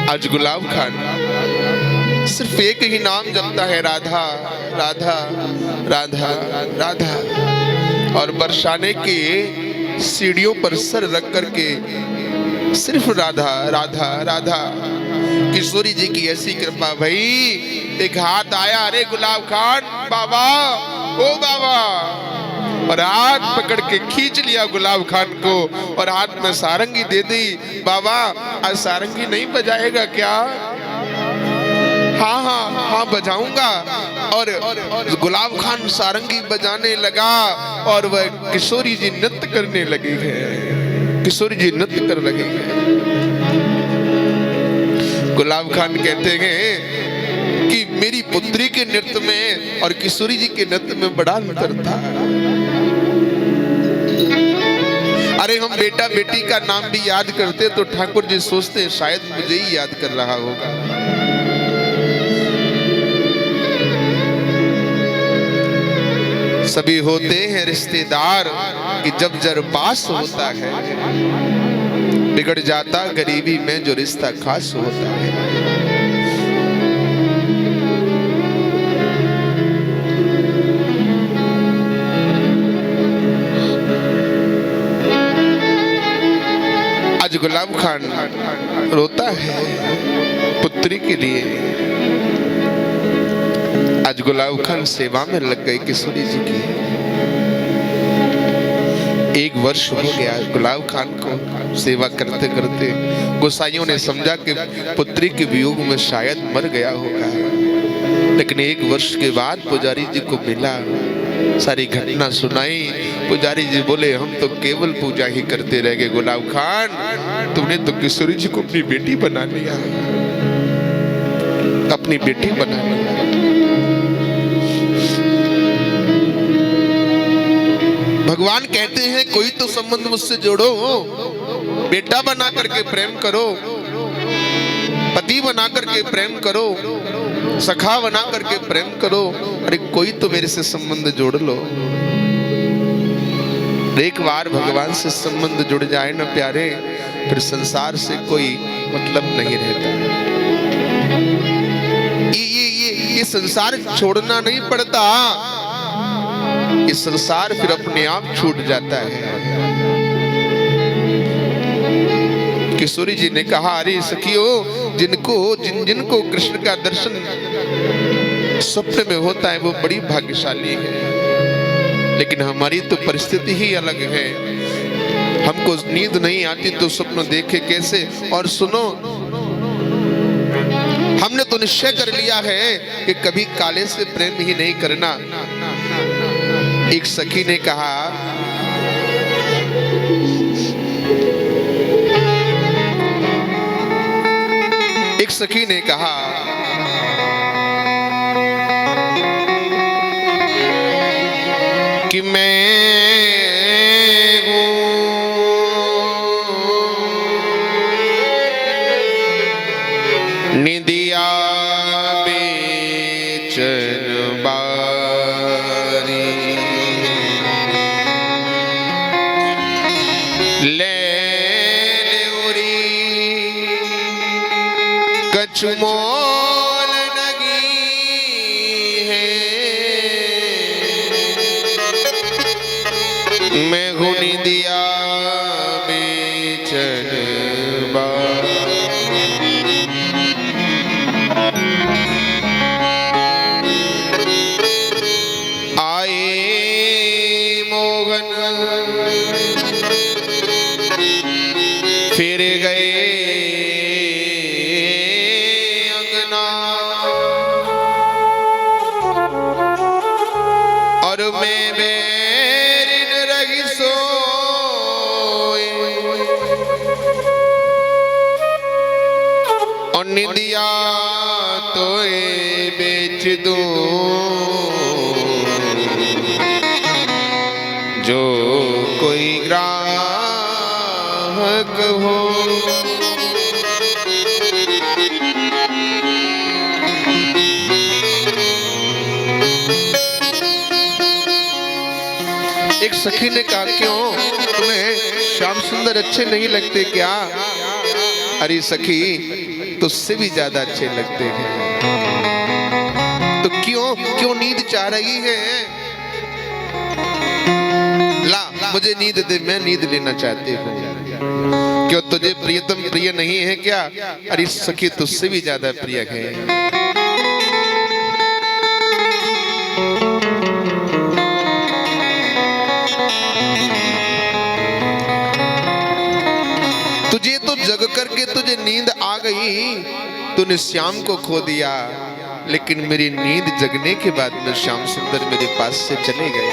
आज गुलाब खान सिर्फ एक ही नाम जपता है, राधा राधा राधा राधा। और बरसाने के सीढ़ियों पर सर रख करके सिर्फ राधा राधा राधा। किशोरी जी की ऐसी कृपा, भाई एक हाथ आया, अरे गुलाब खान बाबा, ओ बाबा, और हाथ पकड़ के खींच लिया गुलाब खान को और हाथ में सारंगी दे दी। बाबा आज सारंगी नहीं बजाएगा क्या? हाँ हाँ हाँ बजाऊंगा। और गुलाब खान सारंगी बजाने लगा और वह किशोरी जी नृत्य करने लगी है, किशोरी जी नृत्य कर लगी है। गुलाब खान कहते हैं कि मेरी पुत्री के नृत्य में और किशोरी जी के नृत्य में बड़ा अंतर था। अरे हम बेटा बेटी का नाम भी याद करते तो ठाकुर जी सोचते शायद मुझे ही याद कर रहा होगा। सभी होते हैं रिश्तेदार कि जब जर पास होता है, बिगड़ जाता गरीबी में जो रिश्ता खास होता है। आज गुलाब खान रोता है पुत्री के लिए। आज गुलाब खान सेवा में लग गई किशोरी जी की। 1 वर्ष हो गया गुलाब खान को सेवा करते करते। गोसाइयों ने समझा कि पुत्री के वियोग में शायद मर गया होगा। लेकिन 1 वर्ष के बाद पुजारी जी को मिला, सारी घटना सुनाई। पुजारी जी बोले हम तो केवल पूजा ही करते रह गए, गुलाब खान तुमने तो किशोरी जी को अपनी बेटी बना लिया, अपनी बेटी बना लिया। भगवान कहते हैं कोई तो संबंध मुझसे जोड़ो, बेटा बना करके प्रेम करो, पति बना करके प्रेम करो, सखा बना करके प्रेम करो। अरे कोई तो मेरे से संबंध जोड़ लो। एक बार भगवान से संबंध जुड़ जाए ना प्यारे, फिर संसार से कोई मतलब नहीं रहता। ये संसार छोड़ना नहीं पड़ता, ये संसार फिर अपने आप छूट जाता है। किशोरी जी ने कहा अरे सखियों, जिनको कृष्ण का दर्शन स्वप्न में होता है वो बड़ी भाग्यशाली है, लेकिन हमारी तो परिस्थिति ही अलग है। हमको नींद नहीं आती तो स्वप्न देखे कैसे। और सुनो, हमने तो निश्चय कर लिया है कि कभी काले से प्रेम ही नहीं करना। एक सखी ने कहा कि मैं निदिया बेचन बारी, ले कछु मोल लगी है, मैं गुनी दिया बेचन आए मोहन फिर गए और मैं बेरिन रही सोए, और निदिया तो बेच दूं जो कोई ग्राहक हो। एक सखी ने कहा क्यों, तुम्हें श्याम सुंदर अच्छे नहीं लगते क्या? अरे सखी तुझसे भी ज्यादा अच्छे लगते हैं, तो क्यों नींद चाह रही है? ला मुझे नींद दे, मैं नींद लेना चाहती हूँ। क्यों तुझे प्रियतम प्रिय नहीं है क्या? अरे सखी तुझसे भी ज्यादा प्रिय है। तुझे तो जग करके तुझे नींद आ गई, तूने श्याम को खो दिया, लेकिन मेरी नींद जगने के बाद में श्याम सुंदर मेरे पास से चले गए।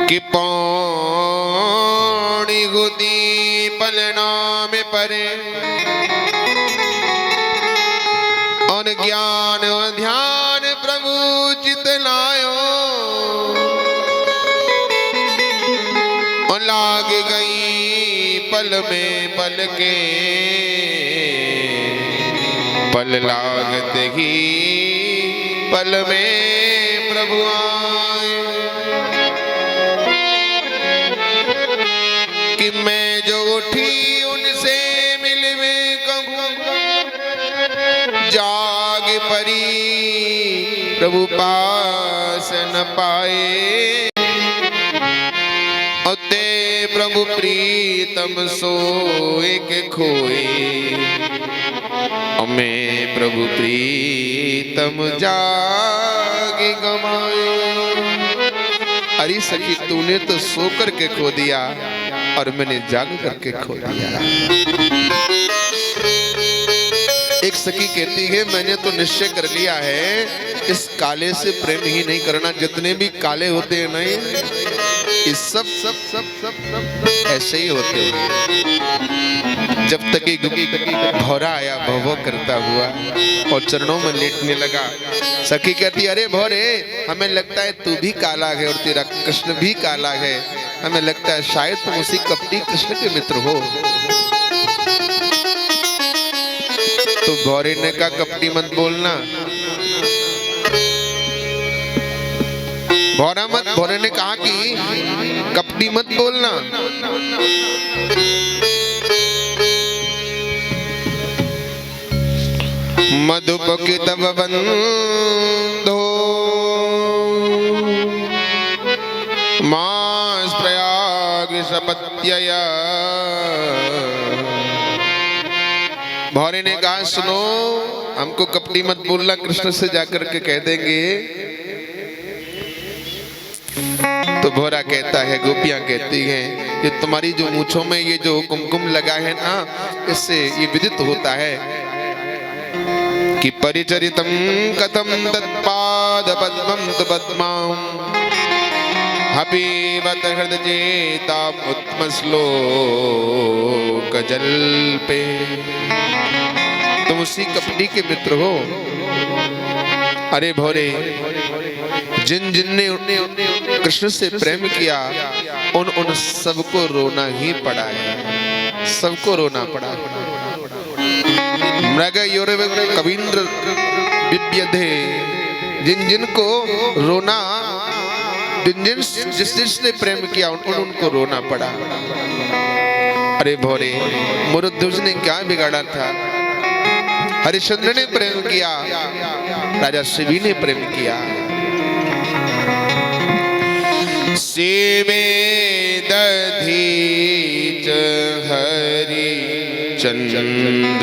कि पौड़ी गुदी पलना में परे, और ज्ञान ध्यान प्रभु चित लायो, और लाग गई पल में पल के, पल लागते ही पल में प्रभु आए। कि मैं जो उठी उनसे मिलवे कहूँ, जाग परी प्रभु पास न पाए, ते प्रभु प्रीतम सोए के खोए, मैं प्रभु प्रीतम जागे गमाए। अरे सखी तूने तो सो करके खो दिया और मैंने जाग करके खो दिया। एक सखी कहती है मैंने तो निश्चय कर लिया है इस काले से प्रेम ही नहीं करना। जितने भी काले होते हैं नहीं ये सब सब सब सब सब ऐसे ही होते हैं। जब तक एक भौरा आया भव भव करता हुआ और चरणों में लेटने लगा। सखी कहती अरे भौरे हमें लगता है तू भी काला है और तेरा कृष्ण भी काला है। हमें लगता है शायद तुम उसी कपटी कृष्ण के मित्र हो। तो भौरे ने कहा कपटी मत बोलना। भौरे ने कहा कि कपटी मत बोलना। मधुपकी तब बंधो मास प्रयाग सपत्यया। भौरे ने कहा सुनो हमको कपटी मत बोलना, कृष्ण से जाकर के कह देंगे। तो भौरा कहता है गोपियां कहती हैं ये तुम्हारी जो मूंछों में ये जो कुमकुम लगा है ना इससे ये विदित होता है कि परिचरितम कथम तत्पाद पद्मं तु पद्मां हपीवत हृदयेताम उत्मश्लोक जल्पे। तुम उसी कपटी के मित्र हो। अरे भौरे जिन जिनने कृष्ण से प्रेम किया उन सबको रोना ही पड़ा है, सबको रोना पड़ा। मृग कवींद्र विद्यधे जिन जिनको रोना जिसने प्रेम किया उनको रोना पड़ा। अरे भौरे मुरुध्वज ने क्या बिगाड़ा था? हरिश्चंद्र ने प्रेम किया, राजा शिवी ने प्रेम किया। सेवे दधीच हरि चंद्र